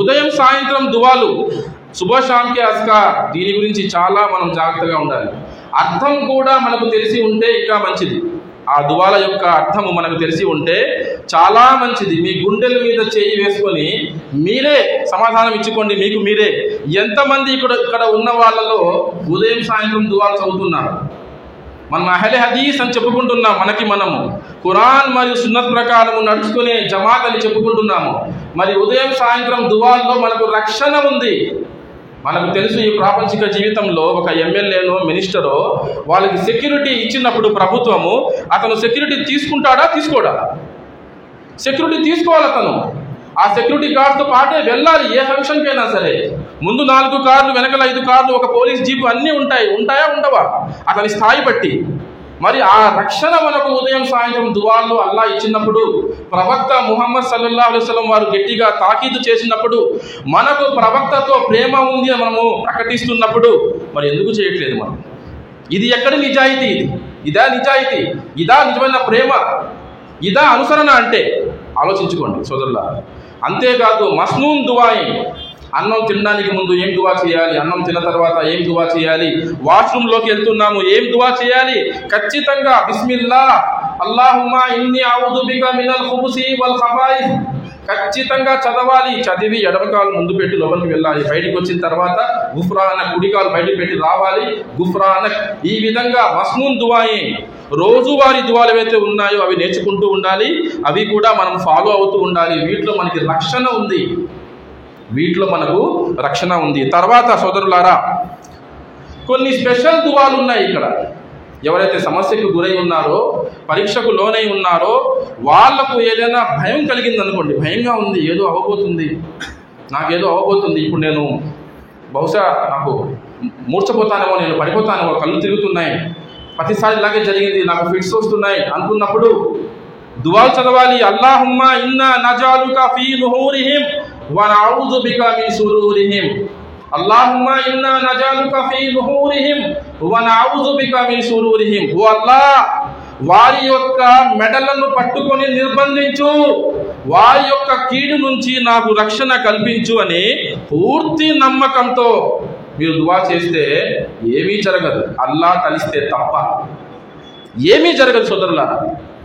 ఉదయం సాయంత్రం దువాలు, సుబహ్ షామ్కే అస్కార్, దీని గురించి చాలా మనం జాగ్రత్తగా ఉండాలి. అర్థం కూడా మనకు తెలిసి ఉంటే ఇంకా మంచిది. ఆ దువాల యొక్క అర్థము మనకు తెలిసి ఉంటే చాలా మంచిది. మీ గుండెల మీద చేయి వేసుకొని మీరే సమాధానం ఇచ్చుకోండి. మీకు మీరే, ఎంతమంది ఇక్కడ ఉన్న వాళ్ళలో ఉదయం సాయంత్రం దువాలు చదువుతున్నారు? మనం అహ్లే హదీస్ అని చెప్పుకుంటున్నాం. మనము ఖురాన్ మరియు సున్నత్ ప్రకారం నడుచుకునే జమాత్ అని చెప్పుకుంటున్నాము. మరి ఉదయం సాయంత్రం దువాల్లో మనకు రక్షణ ఉంది. మనకు తెలుసు ఈ ప్రాపంచిక జీవితంలో ఒక ఎమ్మెల్యేనో మినిస్టరో వాళ్ళకి సెక్యూరిటీ ఇచ్చినప్పుడు ప్రభుత్వము, అతను సెక్యూరిటీ తీసుకుంటాడా తీసుకోడా? సెక్యూరిటీ తీసుకోవాలి. అతను ఆ సెక్యూరిటీ గార్డ్తో పాటే వెళ్ళాలి ఏ ఫంక్షన్కి అయినా సరే. ముందు 4 కార్లు, వెనకల 5 కార్లు, ఒక పోలీస్ జీపు అన్నీ ఉంటాయా ఉండవా? అతని స్థాయి బట్టి. మరి ఆ రక్షణ మనకు ఉదయం సాయంత్రం దువాల్లో అల్లా ఇచ్చినప్పుడు, ప్రవక్త ముహమ్మద్ సల్లల్లాహు అలైహి వసల్లం వారు గట్టిగా తాకీదు చేసినప్పుడు, మనకు ప్రవక్తతో ప్రేమ ఉంది అని మనము ప్రకటిస్తున్నప్పుడు మరి ఎందుకు చేయట్లేదు మనం? ఇది ఎక్కడి నిజాయితీ? ఇదా నిజాయితీ? ఇదా నిజమైన ప్రేమ? ఇదా అనుసరణ? అంటే ఆలోచించుకోండి సోదరులారా. అంతేకాదు మస్నూన్ దువాయి, అన్నం తినడానికి ముందు ఏం దువా చేయాలి, అన్నం తిన్న తర్వాత ఏం దువా చేయాలి, వాష్రూమ్లోకి వెళ్తున్నాము ఏం దువా చేయాలి, ఖచ్చితంగా బిస్మిల్లా అల్లాహుమ్మా ఇన్ని అఊదు బిక మినల్ ఖుబుసి వల్ ఖబాయిస్ ఖచ్చితంగా చదవాలి. చదివి ఎడమకాలు ముందు పెట్టి లోపలికి వెళ్ళాలి. బయటికి వచ్చిన తర్వాత గుఫ్రానక్, కుడికాలు బయటకు పెట్టి రావాలి, గుఫ్రానక్. ఈ విధంగా మస్నూన్ దువాయి, రోజువారీ దువాలు ఏవైతే ఉన్నాయో అవి నేర్చుకుంటూ ఉండాలి. అవి కూడా మనం ఫాలో అవుతూ ఉండాలి. వీటిలో మనకి రక్షణ ఉంది. తర్వాత సోదరులారా, కొన్ని స్పెషల్ దువాలు ఉన్నాయి ఇక్కడ. ఎవరైతే సమస్యకు గురై ఉన్నారో, పరీక్షకు లోనై ఉన్నారో, వాళ్లకు ఏదైనా భయం కలిగింది అనుకోండి, భయంగా ఉంది, ఏదో అవ్వబోతుంది, నాకేదో అవ్వబోతుంది, ఇప్పుడు నేను బహుశా నాకు మూర్ఛపోతానేమో, నేను పడిపోతానేమో, కళ్ళు తిరుగుతున్నాయి, ప్రతిసారి ఇలాగే జరిగింది, నాకు ఫిట్స్ వస్తున్నాయి అనుకున్నప్పుడు దువాలు చదవాలి. అల్లాహుమ్మా ఇన్నా నజాలుకా ఫీ నుహూరిహిం వ నఊదు బికా మిన్ శురూరిహిం. అల్లాహుమ్మా ఇన్నా నజాలుకా ఫీ నుహూరిహిం వ నఊదు బికా మిన్ శురూరిహిం. ఓ అల్లాహ్, వారి యొక్క మెడలను పట్టుకొని నిర్బంధించు, వారి యొక్క కీడు నుంచి నాకు రక్షణ కల్పించు అని పూర్తి నమ్మకంతో మీరు దువా చేస్తే ఏమీ జరగదు. అల్లాహ్ కలిస్తే తప్ప ఏమీ జరగదు సోదరులారా.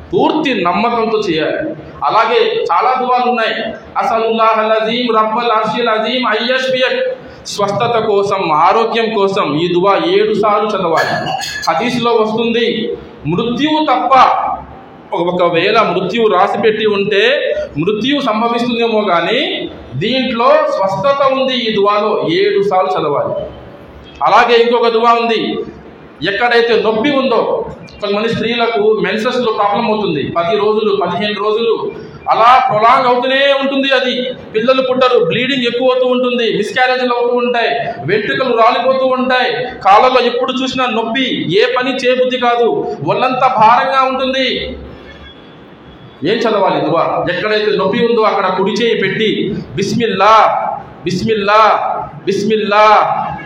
పూర్తి నమ్మకంతో చేయాలి. అలాగే చాలా దువాలు ఉన్నాయి. అసలుల్లాహల్ అజీమ్ రబ్బల్ అర్షిల్ అజీమ్ అయ్యష్ఫియక్, స్వస్థత కోసం, ఆరోగ్యం కోసం ఈ దువా 7 సార్లు చదవాలి. హదీస్లో వస్తుంది, మృత్యువు తప్ప, ఒకవేళ మృత్యువు రాసిపెట్టి ఉంటే మృత్యువు సంభవిస్తుందేమో కానీ దీంట్లో స్వస్థత ఉంది. ఈ దువాలో 7 సార్లు చదవాలి. అలాగే ఇంకొక దువా ఉంది, ఎక్కడైతే నొప్పి ఉందో, కొంతమంది స్త్రీలకు మెన్సెస్లో ప్రాబ్లం అవుతుంది, 10 రోజులు 15 రోజులు అలా ప్రొలాంగ్ అవుతూనే ఉంటుంది. అది పిల్లలు పుట్టరు, బ్లీడింగ్ ఎక్కువ అవుతూ ఉంటుంది, మిస్క్యారేజ్లు అవుతూ ఉంటాయి, వెంట్రుకలు రాలిపోతూ ఉంటాయి, కాళ్ళలో ఎప్పుడు చూసినా నొప్పి, ఏ పని చేయబుద్ధి కాదు, ఒళ్ళంతా భారంగా ఉంటుంది. ఏం చదవాలి దువా? ఎక్కడైతే నొప్పి ఉందో అక్కడ కుడి చేయి పెట్టి బిస్మిల్లా బిస్మిల్లా బిస్మిల్లా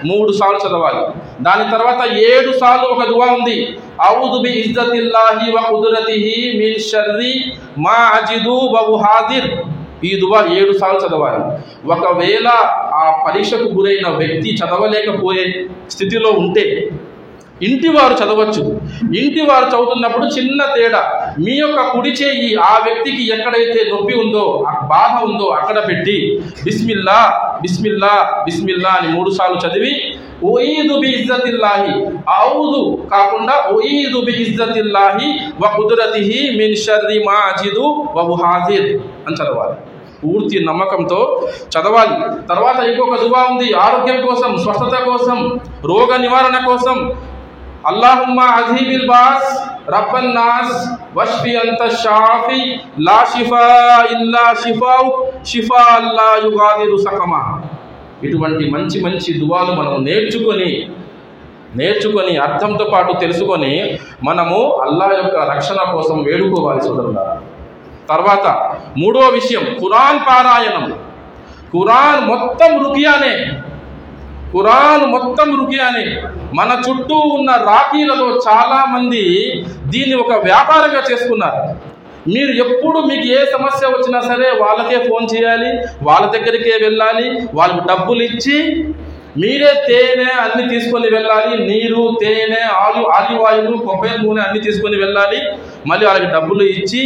3 సార్లు చదవాలి. దాని తర్వాత 7 సార్లు ఒక దువా ఉంది, అఊదు బి ఇజ్జతిల్లాహి వ కుద్రతిహి మిన్ షర్రి మా అజిదు వ ఉహాదిర్. ఈ దువా 7 సార్లు చదవాలి. ఒకవేళ ఆ పరీక్షకు గురైన వ్యక్తి చదవలేకపోయే స్థితిలో ఉంటే ఇంటి వారు చదవచ్చు. ఇంటి వారు చదువుతున్నప్పుడు చిన్న తేడా, మీ యొక్క కుడి చేయి ఆ వ్యక్తికి ఎక్కడైతే నొప్పి ఉందో, బాధ ఉందో అక్కడ పెట్టి బిస్మిల్లా బిస్మిల్లా బిస్మిల్లా అని 3 సార్లు చదివి ఉఈదు బి ఇజ్జతిల్లాహి, ఔదు కాకుండా ఉఈదు బి ఇజ్జతిల్లాహి వ కుదురతిహి మిన్ షర్రి మాజిదు వ ముహాజిర్ అని చదవాలి. పూర్తి నమ్మకంతో చదవాలి. తర్వాత ఇంకొక దువా ఉంది, ఆరోగ్యం కోసం, స్వస్థత కోసం, రోగ నివారణ కోసం. అల్లాహుమ్మా అజీబిల్ బాస్ రబ్బన్ నాస్ వష్ఫి అంత షాఫి లా షిఫా ఇల్లా షిఫాఉ షిఫా అల్లా యుగాదిరు సకమా. ఇటువంటి మంచి మంచి దువాలు మనం నేర్చుకొని అర్థంతో పాటు తెలుసుకొని మనము అల్లాహ్ యొక్క రక్షణ కోసం వేడుకోవాలి సోదరులారా. తర్వాత 3వ విషయం ఖురాన్ పారాయణం. ఖురాన్ మొత్తం రుకియానే. మన చుట్టూ ఉన్న రాకీలలో చాలామంది దీన్ని ఒక వ్యాపారంగా చేసుకున్నారు. మీరు ఎప్పుడు మీకు ఏ సమస్య వచ్చినా సరే వాళ్ళకే ఫోన్ చేయాలి, వాళ్ళ దగ్గరికే వెళ్ళాలి, వాళ్ళకు డబ్బులు ఇచ్చి మీరే తేనె అన్ని తీసుకొని వెళ్ళాలి, నీరు, తేనె, ఆలివ్ ఆయిల్, కొబ్బరి నూనె అన్ని తీసుకొని వెళ్ళాలి, మళ్ళీ వాళ్ళకి డబ్బులు ఇచ్చి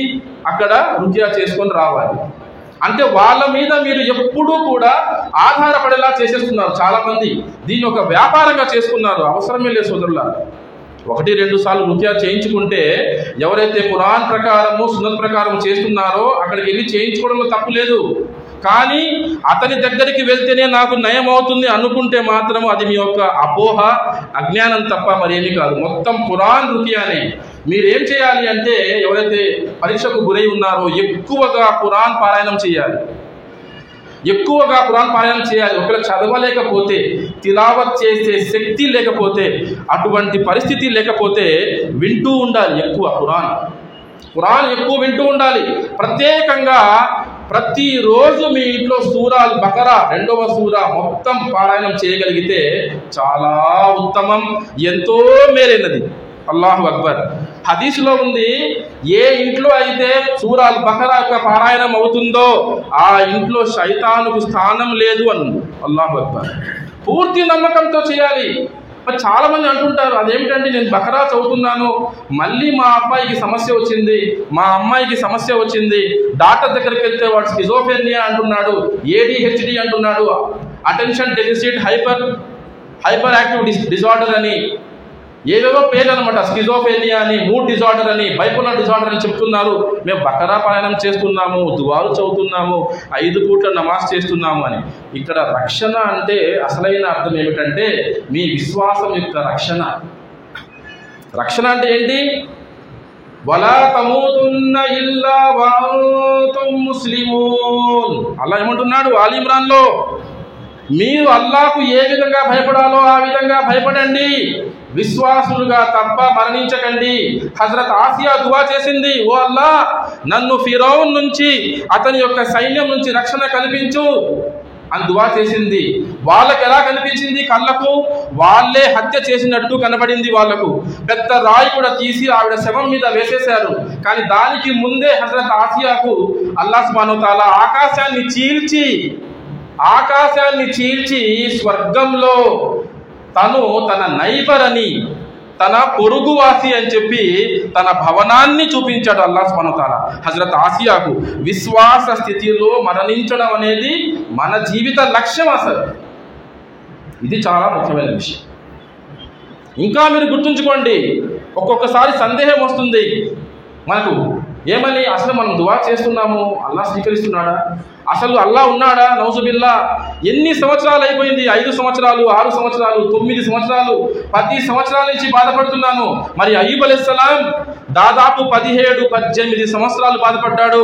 అక్కడ రుకియా చేసుకొని రావాలి. అంటే వాళ్ళ మీద మీరు ఎప్పుడూ కూడా ఆధారపడేలా చేసేస్తున్నారు. చాలామంది దీన్ని ఒక వ్యాపారంగా చేసుకున్నారు. అవసరమే లేదు సోదరులారా. 1-2 సార్లు రుకియా చేయించుకుంటే ఎవరైతే ఖురాన్ ప్రకారము సున్నత్ ప్రకారం చేస్తున్నారో అక్కడికి వెళ్ళి చేయించుకోవడంలో తప్పు లేదు. కానీ అతని దగ్గరికి వెళ్తేనే నాకు నయం అవుతుంది అనుకుంటే మాత్రం అది మీ యొక్క అపోహ, అజ్ఞానం తప్ప మరేమీ కాదు. మొత్తం ఖురాన్ రుకియానే. మీరేం చేయాలి అంటే ఎవరైతే పరీక్షకు గురై ఉన్నారో ఎక్కువగా ఖురాన్ పారాయణం చేయాలి. ఒకవేళ చదవలేకపోతే, తిలావత్ చేసే శక్తి లేకపోతే, అటువంటి పరిస్థితి లేకపోతే వింటూ ఉండాలి. ఖురాన్ ఎక్కువ వింటూ ఉండాలి. ప్రత్యేకంగా ప్రతిరోజు మీ ఇంట్లో సూరాల్ బకరా 2వ సూర మొత్తం పారాయణం చేయగలిగితే చాలా ఉత్తమం, ఎంతో మేలైనది. అల్లాహు అక్బర్. హదీసులో ఉంది, ఏ ఇంట్లో అయితే సూరాల్ బకరా యొక్క పారాయణం అవుతుందో ఆ ఇంట్లో శైతానుకు స్థానం లేదు అని. అల్లాహు అక్బర్. పూర్తి నమ్మకంతో చేయాలి. మరి చాలా మంది అంటుంటారు, అదేమిటంటే నేను బకరా చదువుతున్నాను, మళ్ళీ మా అబ్బాయికి సమస్య వచ్చింది, మా అమ్మాయికి సమస్య వచ్చింది, డాక్టర్ దగ్గరికి వెళ్తే వాడు స్కిజోఫ్రెనియా అంటున్నాడు, ADHD అంటున్నాడు, attention deficit hyper active disorder అని, ఏవేవో పేర్లు అనమాట, స్కిజోఫ్రెనియా అని, మూడ్ డిజార్డర్ అని, బైపోలర్ డిజార్డర్ అని చెప్తున్నారు. మేము బకరా పారాయణం చేస్తున్నాము, దువాలు చదువుతున్నాము, 5 పూట్ల నమాజ్ చేస్తున్నాము అని. ఇక్కడ రక్షణ అంటే అసలైన అర్థం ఏమిటంటే మీ విశ్వాసం యొక్క రక్షణ అంటే ఏంటి? వలా తమూతున్న ఇల్లా వఅంతుం ముస్లిమూన్. అల్లాహ్ ఏమంటున్నాడు ఆలి ఇమ్రాన్లో, మీరు అల్లాహకు ఏ విధంగా భయపడాలో ఆ విధంగా భయపడండి, విశ్వాసులుగా తప్ప మరణించకండి. హజరత్ ఆసియా దువా చేసింది, ఓ అల్లాహ్ నన్ను ఫిరౌన్ నుంచి, అతని యొక్క సైన్యం నుంచి రక్షణ కల్పించు అని దువా చేసింది. వాళ్ళకి ఎలా కనిపించింది? కళ్ళకు వాళ్ళే హత్య చేసినట్టు కనబడింది. వాళ్ళకు పెద్ద రాయి కూడా తీసి ఆవిడ శవం మీద వేసేశారు. కానీ దానికి ముందే హజరత్ ఆసియాకు అల్లాహ్ సుబ్హానహు వ తఆలా ఆకాశాన్ని చీల్చి స్వర్గంలో తను తన నైబర్ అని, తన పొరుగువాసి అని చెప్పి తన భవనాన్ని చూపించాడు అల్లాహ్ సుబ్హానహు వ తఆలా హజరత్ ఆసియాకు. విశ్వాస స్థితిలో మరణించడం అనేది మన జీవిత లక్ష్యం. అసలు ఇది చాలా ముఖ్యమైన విషయం. ఇంకా మీరు గుర్తుంచుకోండి, ఒక్కొక్కసారి సందేహం వస్తుంది మనకు, ఏమని? అసలు మనం దువా చేస్తున్నాము, అల్లాహ్ స్వీకరిస్తున్నాడా? అసలు అల్లాహ్ ఉన్నాడా? నౌజుబిల్లా. ఎన్ని సంవత్సరాలు అయిపోయింది? 5 సంవత్సరాలు, 6 సంవత్సరాలు, 9 సంవత్సరాలు, 10 సంవత్సరాల నుంచి బాధపడుతున్నాను. మరి అయ్యూబ్ అలైహిస్సలాం దాదాపు 17-18 సంవత్సరాలు బాధపడ్డాడు.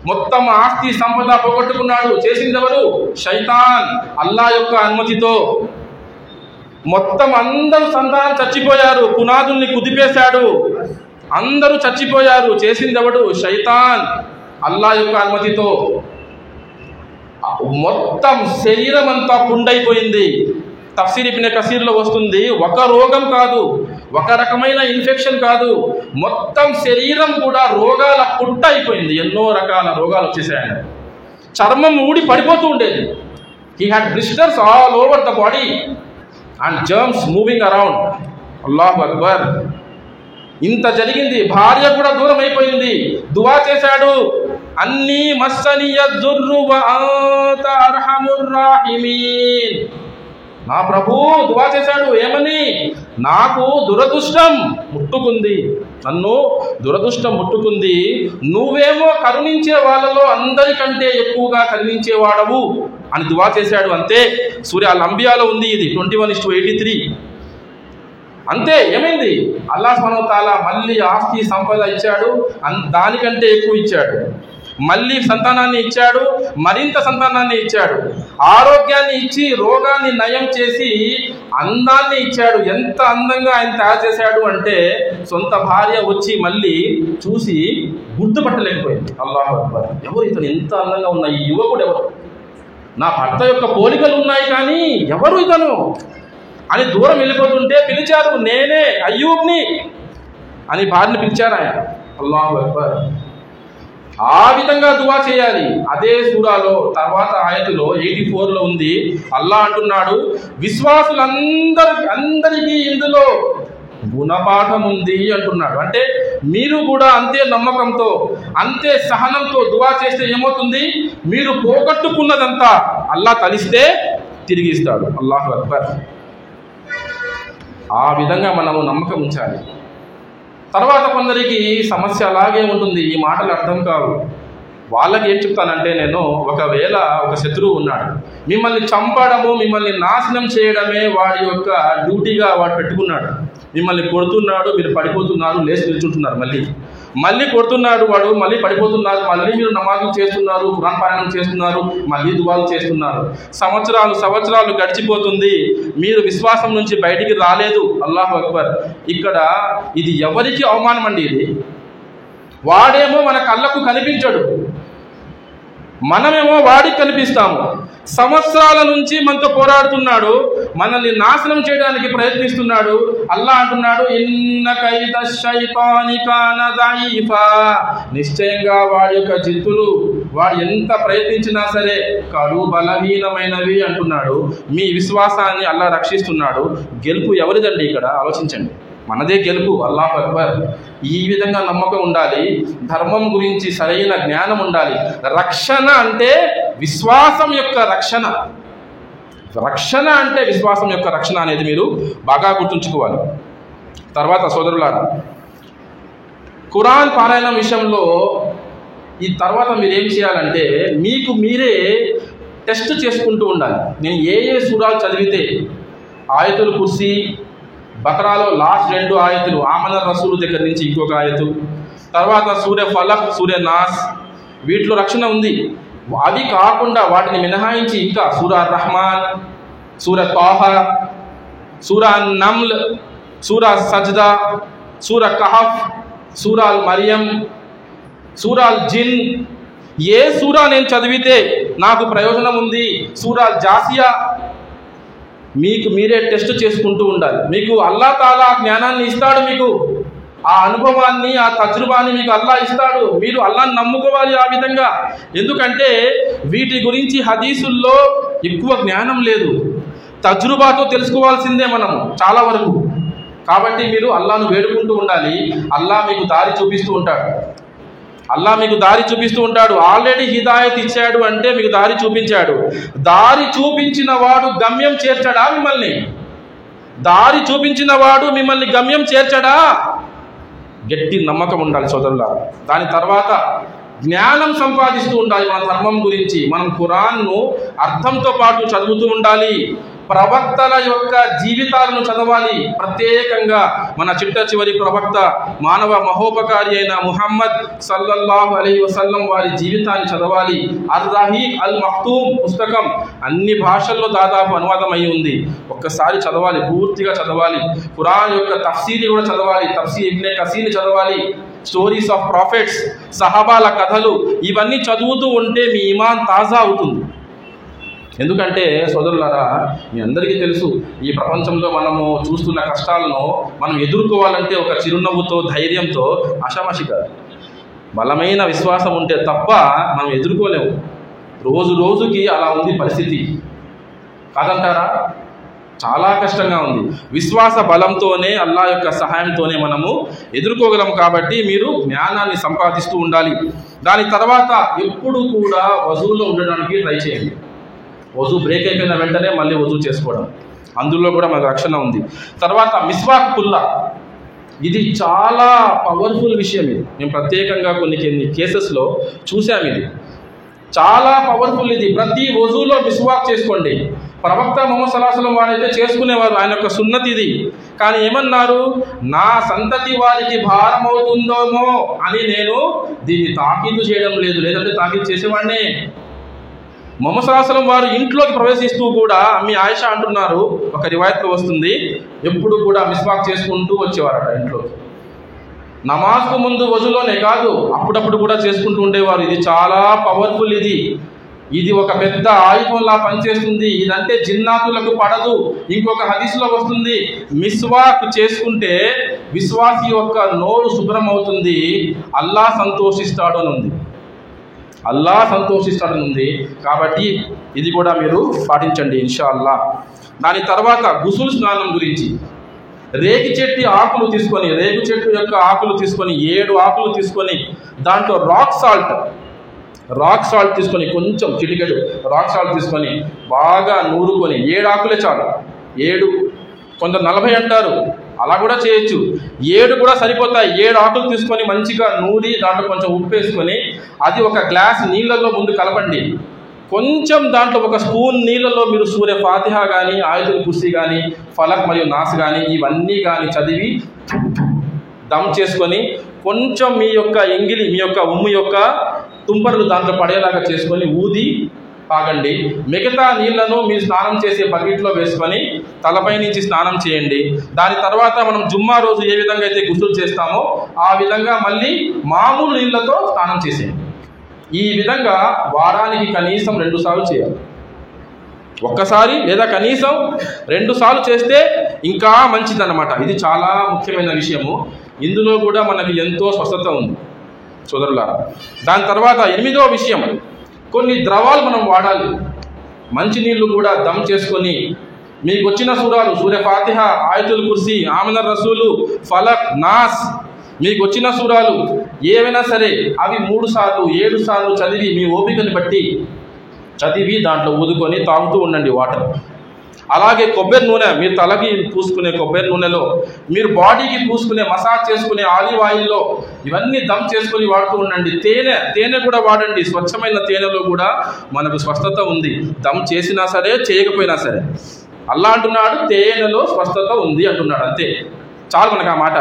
మొత్తం ఆస్తి సంపద పోగొట్టుకున్నాడు. చేసింది ఎవరు? శైతాన్. అల్లాహ్ యొక్క అనుమతితో మొత్తం అందరూ సంతానం చచ్చిపోయారు. పునాదుల్ని కుదిపేశాడు, అందరూ చచ్చిపోయారు. చేసింది ఎవడు? శైతాన్. అల్లాహ్ యొక్క అనుమతితో మొత్తం శరీరం అంతా పుండైపోయింది. తఫ్సీర్ ఇబ్న్ కసీర్లో వస్తుంది, ఒక రోగం కాదు, ఒక రకమైన ఇన్ఫెక్షన్ కాదు, మొత్తం శరీరం కూడా రోగాల పుట్ట అయిపోయింది. ఎన్నో రకాల రోగాలు వచ్చేసాయి. చర్మం ఊడి పడిపోతూ ఉండేది. He had blisters all over the body and germs moving around. అల్లాహు అక్బర్. ఇంత జరిగింది. భార్య కూడా దూరం అయిపోయింది. దువా చేశాడు, అన్నీ మస్సనియద్దుర్రు వ అంత అర్హముర్ రాహిమీన్. నా ప్రభు దువా చేశాడు ఏమని? నాకు దురదృష్టం ముట్టుకుంది, నన్ను దురదృష్టం ముట్టుకుంది, నువ్వేమో కరుణించే వాళ్ళలో అందరికంటే ఎక్కువగా కరుణించేవాడవు అని దువా చేశాడు. అంతే, సూర్య అల్ అంబియాలో ఉంది ఇది 21:83. అంతే, ఏమైంది? అల్లాహ్ సుబ్హానహు వ తఆలా మళ్ళీ ఆస్తి సంపద ఇచ్చాడు, దానికంటే ఎక్కువ ఇచ్చాడు. మళ్ళీ సంతానాన్ని ఇచ్చాడు, మరింత సంతానాన్ని ఇచ్చాడు. ఆరోగ్యాన్ని ఇచ్చి రోగాన్ని నయం చేసి అందాన్ని ఇచ్చాడు. ఎంత అందంగా ఆయన తయారు చేశాడు అంటే సొంత భార్య వచ్చి మళ్ళీ చూసి గుర్తుపట్టలేకపోయింది. అల్లాహు అక్బర్, ఎవరు ఇతను? ఎంత అందంగా ఉన్న ఈ యువకుడు ఎవరు? నా భర్త యొక్క పోలికలు ఉన్నాయి కానీ ఎవరు ఇతను అని దూరం వెళ్ళిపోతుంటే పిలిచారు, నేనే అయ్యూబ్ని అని భార్యని పిలిచారు ఆయన. అల్లాహు అక్బర్. ఆ విధంగా దువా చేయాలి. అదే సూరాలో తర్వాత ఆయతులో 84లో ఉంది. అల్లాహ్ అంటున్నాడు, విశ్వాసులందరికీ ఇందులో గుణపాఠం ఉంది అంటున్నాడు. అంటే మీరు కూడా అంతే నమ్మకంతో, అంతే సహనంతో దువా చేస్తే ఏమవుతుంది? మీరు పోగొట్టుకున్నదంతా అల్లాహ్ తలిస్తే తిరిగి ఇస్తాడు. అల్లాహు అక్బర్. ఆ విధంగా మనము నమ్మకం ఉంచాలి. తర్వాత కొందరికి సమస్య అలాగే ఉంటుంది, ఈ మాటలు అర్థం కావు. వాళ్ళకి ఏం చెప్తానంటే, నేను ఒకవేళ ఒక శత్రువు ఉన్నాడు, మిమ్మల్ని చంపడము, మిమ్మల్ని నాశనం చేయడమే వాడి యొక్క డ్యూటీగా వాడు పెట్టుకున్నాడు. మిమ్మల్ని కొడుతున్నాడు, మీరు పడిపోతున్నారు, లేచి నిల్చుంటున్నారు, మళ్ళీ కొడుతున్నాడు వాడు, మళ్ళీ పడిపోతున్నారు, మళ్ళీ మీరు నమాజులు చేస్తున్నారు, ఖురాన్ పారాయణం చేస్తున్నారు, మళ్ళీ దువాలు చేస్తున్నారు. సంవత్సరాలు గడిచిపోతుంది, మీరు విశ్వాసం నుంచి బయటికి రాలేదు. అల్లాహు అక్బర్. ఇక్కడ ఇది ఎవరికి అవమానం అండి? ఇది వాడేమో మన కళ్ళకు కనిపించడు, మనమేమో వాడికి కనిపిస్తాము. సంవత్సరాల నుంచి మనతో పోరాడుతున్నాడు, మనల్ని నాశనం చేయడానికి ప్రయత్నిస్తున్నాడు. అల్లాహ్ అంటున్నాడు, ఇన్న కైద శైతాని కాన దঈఫా. నిశ్చయంగా వాడి యొక్క జిత్తులు, వాడు ఎంత ప్రయత్నించినా సరే కడు బలహీనమైనవి అంటున్నాడు. మీ విశ్వాసాన్ని అల్లాహ్ రక్షిస్తున్నాడు. గెలుపు ఎవరిదండి? ఇక్కడ ఆలోచించండి, మనదే గెలుపు. అల్లాహు అక్బర్. ఈ విధంగా నమ్మకం ఉండాలి, ధర్మం గురించి సరైన జ్ఞానం ఉండాలి. రక్షణ అంటే విశ్వాసం యొక్క రక్షణ. రక్షణ అంటే విశ్వాసం యొక్క రక్షణ అనేది మీరు బాగా గుర్తుంచుకోవాలి. తర్వాత సోదరులారా, ఖురాన్ పారాయణం విషయంలో ఈ తర్వాత మీరు ఏం చేయాలంటే, మీకు మీరే టెస్ట్ చేసుకుంటూ ఉండాలి. నేను ఏ సూరాలు చదివితే, ఆయతుల్ కుర్సీ, బకరాలో లాస్ట్ 2 ఆయతులు, ఆమన రసూలు దగ్గర నుంచి ఇంకొక ఆయతు, తర్వాత సూర్య ఫలక్, సూర్య నాస్, వీటిలో రక్షణ ఉంది. అవి కాకుండా వాటిని మినహాయించి ఇంకా సూరా రహమాన్, సూరా తాహ, సూరా నమ్ల్, సూరా సజ్దా, సూరా కహఫ్, సూరా మరియం, సూరా జిన్, ఏ సూరా నేను చదివితే నాకు ప్రయోజనం ఉంది, సూరా జాసియా, మీకు మీరే టెస్ట్ చేసుకుంటూ ఉండాలి. మీకు అల్లాహ్ తాలా జ్ఞానాన్ని ఇస్తాడు, మీకు ఆ అనుభవాన్ని, ఆ తజ్రుబాని మీకు అల్లాహ్ ఇస్తాడు. మీరు అల్లాహ్ని నమ్ముకోవాలి ఆ విధంగా. ఎందుకంటే వీటి గురించి హదీసుల్లో ఎక్కువ జ్ఞానం లేదు, తజ్రుబాతో తెలుసుకోవాల్సిందే మనము చాలా వరకు. కాబట్టి మీరు అల్లాహ్ను వేడుకుంటూ ఉండాలి. అల్లాహ్ మీకు దారి చూపిస్తూ ఉంటాడు. ఆల్రెడీ హిదాయత్ ఇచ్చాడు అంటే మీకు దారి చూపించాడు. దారి చూపించిన వాడు గమ్యం చేర్చడా? మిమ్మల్ని గమ్యం చేర్చడా? గట్టి నమ్మకం ఉండాలి సోదరులారా. దాని తర్వాత జ్ఞానం సంపాదిస్తూ ఉండాలి మన ధర్మం గురించి. మనం ఖురాన్ను అర్థంతో పాటు చదువుతూ ఉండాలి. ప్రవక్తల యొక్క జీవితాలను చదవాలి. ప్రత్యేకంగా మన చిట్ట చివరి ప్రవక్త, మానవ మహోపకారి అయిన ముహమ్మద్ సల్లల్లాహు అలైహి వసల్లం వారి జీవితాన్ని చదవాలి. అర్-రహీక్ అల్-మక్తూమ్ పుస్తకం అన్ని భాషల్లో దాదాపు అనువాదం అయి ఉంది. ఒక్కసారి చదవాలి, పూర్తిగా చదవాలి. ఖురాన్ యొక్క తఫ్సీర్ కూడా చదవాలి. తఫ్సీర్ ఇబ్నే కసీర్ చదవాలి. స్టోరీస్ ఆఫ్ ప్రాఫిట్స్, సహాబాల కథలు, ఇవన్నీ చదువుతూ ఉంటే మీ ఈమాన్ తాజా అవుతుంది. ఎందుకంటే సోదరులారా, మీ అందరికీ తెలుసు, ఈ ప్రపంచంలో మనము చూస్తున్న కష్టాలను మనం ఎదుర్కోవాలంటే ఒక చిరునవ్వుతో, ధైర్యంతో, ఆషామాషి కాదు, బలమైన విశ్వాసం ఉంటే తప్ప మనం ఎదుర్కోలేము. రోజుకి అలా ఉంది పరిస్థితి, కాదంటారా? చాలా కష్టంగా ఉంది. విశ్వాస బలంతోనే, అల్లా యొక్క సహాయంతోనే మనము ఎదుర్కోగలము. కాబట్టి మీరు జ్ఞానాన్ని సంపాదిస్తూ ఉండాలి. దాని తర్వాత ఎప్పుడు కూడా వజూలో ఉండడానికి ట్రై చేయండి. వజూ బ్రేక్ అయిపోయిన వెంటనే మళ్ళీ వజూ చేసుకోవడం, అందులో కూడా మనకు రక్షణ ఉంది. తర్వాత మిస్వాక్ పుల్లా, ఇది చాలా పవర్ఫుల్ విషయం. ఇది మేము ప్రత్యేకంగా కొన్ని కేసెస్లో చూసాము. ఇది చాలా పవర్ఫుల్. ఇది ప్రతి వజూలో మిస్వాక్ చేసుకోండి. ప్రవక్త ముహమ్మద్ సల్లల్లాహు అలైహి వసల్లం వారైతే చేసుకునేవారు, ఆయన యొక్క సున్నతి ఇది. కానీ ఏమన్నారు, నా సంతతి వారికి భారం అవుతుందేమో అని నేను దీన్ని తాకీదు చేయడం లేదు, లేదంటే తాకీదు చేసేవాడినే. ముహమ్మద్ సల్లల్లాహు అలైహి వసల్లం వారు ఇంట్లోకి ప్రవేశిస్తూ కూడా మీ ఆయిషా అంటున్నారు, ఒక రివాయత్లో వస్తుంది, ఎప్పుడు కూడా మిస్వాక్ చేసుకుంటూ వచ్చేవారట ఇంట్లోకి. నమాజ్కు ముందు వజులోనే కాదు, అప్పుడప్పుడు కూడా చేసుకుంటూ ఉండేవారు. ఇది చాలా పవర్ఫుల్. ఇది ఒక పెద్ద ఆయుధంలా పనిచేస్తుంది. ఇదంటే జిన్నాతులకు పడదు. ఇంకొక హదీస్లో వస్తుంది, మిస్వాక్ చేసుకుంటే విశ్వాసి యొక్క నోరు శుభ్రం అవుతుంది, అల్లా సంతోషిస్తాడు అని ఉంది. అల్లా సంతోషిస్తాడని ఉంది. కాబట్టి ఇది కూడా మీరు పాటించండి ఇన్షాల్లా. దాని తర్వాత గుసుల్ స్నానం గురించి, రేగి చెట్టు ఆకులు తీసుకొని, రేగు చెట్టు యొక్క ఆకులు తీసుకొని, 7 ఆకులు తీసుకొని, దాంట్లో రాక్ సాల్ట్ తీసుకొని, కొంచెం చిటికెడు రాక్ సాల్ట్ తీసుకొని బాగా నూరుకొని, 7 ఆకులే చాలు. 7, కొందరు 40 అంటారు, అలా కూడా చేయొచ్చు. 7 కూడా సరిపోతాయి. 7 ఆకులు తీసుకొని మంచిగా నూరి దాంట్లో కొంచెం ఉప్పు వేసుకొని, అది ఒక గ్లాస్ నీళ్ళల్లో ముందు కలపండి. కొంచెం దాంట్లో ఒక స్పూన్ నీళ్ళలో మీరు సూర్య ఫాతిహా కానీ, ఆయతుల్ కుర్సీ కానీ, ఫలక్ మరియు నాస్ కానీ, ఇవన్నీ కానీ చదివి దమ్ చేసుకొని, కొంచెం మీ యొక్క ఎంగిలి, మీ యొక్క ఉమ్ము యొక్క తుంపర్లు దాంట్లో పడేలాగా చేసుకొని ఊది తాగండి. మిగతా నీళ్లను మీరు స్నానం చేసే బకెట్లో వేసుకొని తలపై నుంచి స్నానం చేయండి. దాని తర్వాత మనం జుమ్మా రోజు ఏ విధంగా అయితే గుసులు చేస్తామో ఆ విధంగా మళ్ళీ మామూలు నీళ్ళతో స్నానం చేసేయండి. ఈ విధంగా వారానికి కనీసం 2 సార్లు చేయాలి. ఒక్కసారి లేదా కనీసం 2 సార్లు చేస్తే ఇంకా మంచిదన్నమాట. ఇది చాలా ముఖ్యమైన విషయము. ఇందులో కూడా మనకి ఎంతో స్వస్థత ఉంది సోదరులారా. దాని తర్వాత 8వ విషయం, కొన్ని ద్రవాలు మనం వాడాలి. మంచినీళ్ళు కూడా దమ్ చేసుకొని, మీకు వచ్చిన సూరాలు సూర్య ఫాతిహా, ఆయతుల్ కుర్సీ, ఆమనర్ రసూలు, ఫలక్, నాస్, మీకు వచ్చిన సూరాలు ఏవైనా సరే అవి 3 సార్లు 7 సార్లు చదివి, మీ ఓపికని బట్టి చదివి దాంట్లో ఊదుకొని తాగుతూ ఉండండి వాటర్. అలాగే కొబ్బరి నూనె, మీరు తలకి పూసుకునే కొబ్బరి నూనెలో, మీరు బాడీకి పూసుకునే మసాజ్ చేసుకునే ఆలివ్ ఆయిల్లో ఇవన్నీ దమ్ చేసుకొని వాడుతూ ఉండండి. తేనె కూడా వాడండి. స్వచ్ఛమైన తేనెలో కూడా మనకు స్వస్థత ఉంది, దమ్ చేసినా సరే చేయకపోయినా సరే. అల్లా అంటున్నాడు తేనెలో స్వస్థత ఉంది అంటున్నాడు. అంతే చాలు మనకు ఆ మాట.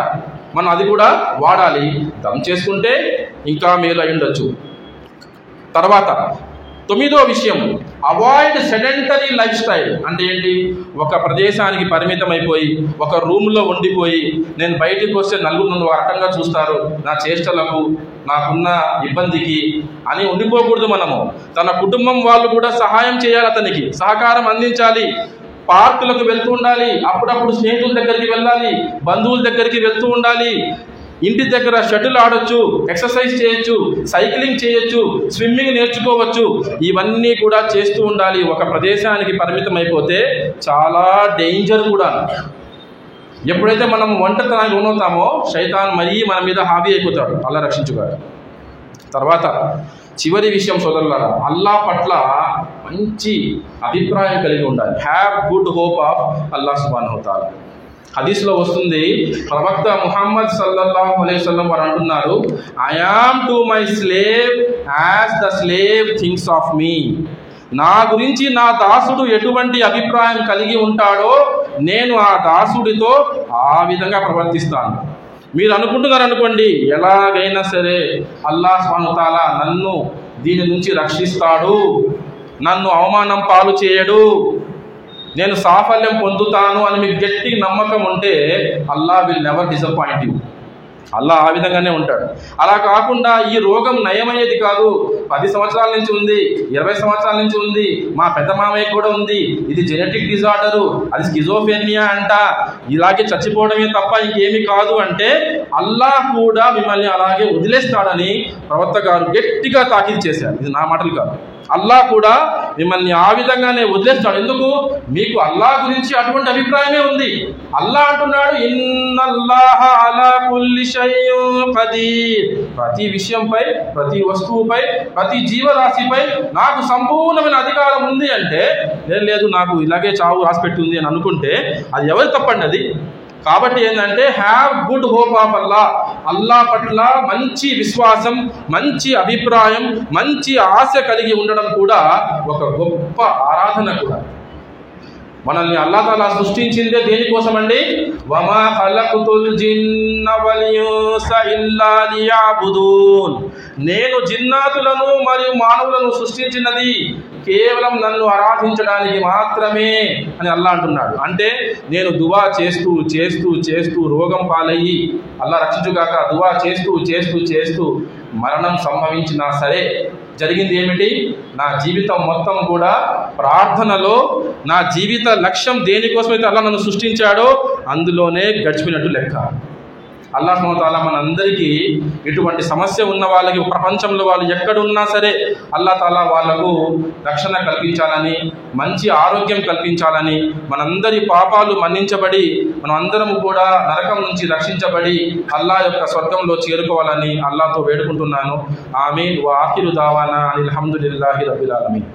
మనం అది కూడా వాడాలి. దమ్ చేసుకుంటే ఇంకా మేలు అయి ఉండొచ్చు. తర్వాత 9వ విషయం, అవాయిడ్ సెడెంటరీ లైఫ్ స్టైల్. అంటే ఏంటి, ఒక ప్రదేశానికి పరిమితం అయిపోయి, ఒక రూమ్లో ఉండిపోయి, నేను బయటికి వస్తే నలుగురు నన్ను రకంగా చూస్తారు, నా చేష్టలకు, నాకున్న ఇబ్బందికి అని ఉండిపోకూడదు. మనము తన కుటుంబం వాళ్ళు కూడా సహాయం చేయాలి, అతనికి సహకారం అందించాలి. పార్కులకు వెళ్తూ ఉండాలి, అప్పుడప్పుడు స్నేహితుల దగ్గరికి వెళ్ళాలి, బంధువుల దగ్గరికి వెళ్తూ ఉండాలి. ఇంటి దగ్గర షటిల్ ఆడొచ్చు, ఎక్సర్సైజ్ చేయొచ్చు, సైక్లింగ్ చేయొచ్చు, స్విమ్మింగ్ నేర్చుకోవచ్చు. ఇవన్నీ కూడా చేస్తూ ఉండాలి. ఒక ప్రదేశానికి పరిమితం అయిపోతే చాలా డేంజర్ కూడా. ఎప్పుడైతే మనం ఒంటరితనానికి లోనవుతామో శైతాన్ మరీ మన మీద హావీ అయిపోతాడు. అల్లా రక్షించుగాడు. తర్వాత చివరి విషయం సోదరులారా, అల్లా పట్ల మంచి అభిప్రాయం కలిగి ఉండాలి. హ్యావ్ గుడ్ హోప్ ఆఫ్ అల్లా సుబ్హానహు వ తఆలా. హదీస్లో వస్తుంది, ప్రవక్త ముహమ్మద్ సల్లల్లాహు అలైహి వసల్లం వారు అంటున్నారు, I am to my slave as the slave thinks of me. నా గురించి నా దాసుడు ఎటువంటి అభిప్రాయం కలిగి ఉంటాడో నేను ఆ దాసుడితో ఆ విధంగా ప్రవర్తిస్తాను. మీరు అనుకుంటున్నారు అనుకోండి, ఎలాగైనా సరే అల్లా సుబ్హానహు వ తఆలా నన్ను దీని నుంచి రక్షిస్తాడు, నన్ను అవమానం పాలు చేయడు, నేను సాఫల్యం పొందుతాను అని మీకు గట్టి నమ్మకం ఉంటే అల్లా విల్ నెవర్ డిసప్పాయింట్ యూ. అల్లా ఆ విధంగానే ఉంటాడు. అలా కాకుండా ఈ రోగం నయమయ్యేది కాదు, 10 సంవత్సరాల నుంచి ఉంది, 20 సంవత్సరాల నుంచి ఉంది, మా పెద్ద మామయ్య కూడా ఉంది, ఇది జెనెటిక్ డిజార్డరు, అది స్కిజోఫ్రెనియా అంట, ఇలాగే చచ్చిపోవడమే తప్ప ఇంకేమీ కాదు అంటే అల్లా కూడా మిమ్మల్ని అలాగే వదిలేస్తాడని ప్రవక్త గారు గట్టిగా తాకీదు చేశారు. ఇది నా మాటలు కాదు. అల్లాహ్ కూడా మిమ్మల్ని ఆ విధంగానే వదిలేస్తాడు. ఎందుకు? మీకు అల్లాహ్ గురించి అటువంటి అభిప్రాయమే ఉంది. అల్లాహ్ అంటున్నాడు, ఇన్నల్లాహ అలా కుల్లి షైఇన్ ఖదీర్. ప్రతి విషయంపై, ప్రతి వస్తువుపై, ప్రతి జీవరాశిపై నాకు సంపూర్ణమైన అధికారం ఉంది అంటే, లేదు నాకు ఇలాగే చావు రాసిపెట్టి ఉంది అని అనుకుంటే అది ఎవరి తప్పండి అది? కాబట్టి ఏంటంటే have good hope of Allah పట్ల మంచి విశ్వాసం, మంచి అభిప్రాయం, మంచి ఆశ కలిగి ఉండడం కూడా ఒక గొప్ప ఆరాధన కూడా. మనల్ని అల్లాహ్ తాలా సృష్టించిందే దేనికోసమండి? వమా ఖలఖతుల్ జిన్న వల్ ఇన్స ఇల్లా లియఅబుదూన్. నేను జిన్నాతులను మరియు మానవులను సృష్టించినది కేవలం నన్ను ఆరాధించడానికి మాత్రమే అని అల్లాహ్ అంటున్నాడు. అంటే నేను దువా చేస్తూ చేస్తూ చేస్తూ రోగం పాలయ్యి అల్లాహ్ రక్షించుగాక దువా చేస్తూ చేస్తూ చేస్తూ మరణం సంభవించినా సరే జరిగింది ఏమిటి? నా జీవితం మొత్తం కూడా ప్రార్థనలో, నా జీవిత లక్ష్యం దేనికోసమైతే అల్లాహ్ నన్ను సృష్టించాడో అందులోనే గడిచిపోయినట్టు లెక్క. అల్లాహ్ సుబ్హానహు వ తఆలా మనందరికీ ఇటువంటి సమస్య ఉన్న వాళ్ళకి, ప్రపంచంలో వాళ్ళు ఎక్కడున్నా సరే అల్లాహ్ తాలా వాళ్లకు రక్షణ కల్పించాలని, మంచి ఆరోగ్యం కల్పించాలని, మనందరి పాపాలు మన్నించబడి మనం అందరం కూడా నరకం నుంచి రక్షించబడి అల్లాహ్ యొక్క స్వర్గంలో చేరుకోవాలని అల్లాహ్తో వేడుకుంటున్నాను. ఆమీన్. వ ఆఖిరు దావానా అనిల్ హమ్దులిల్లాహి రబ్బిల్ ఆలమీన్.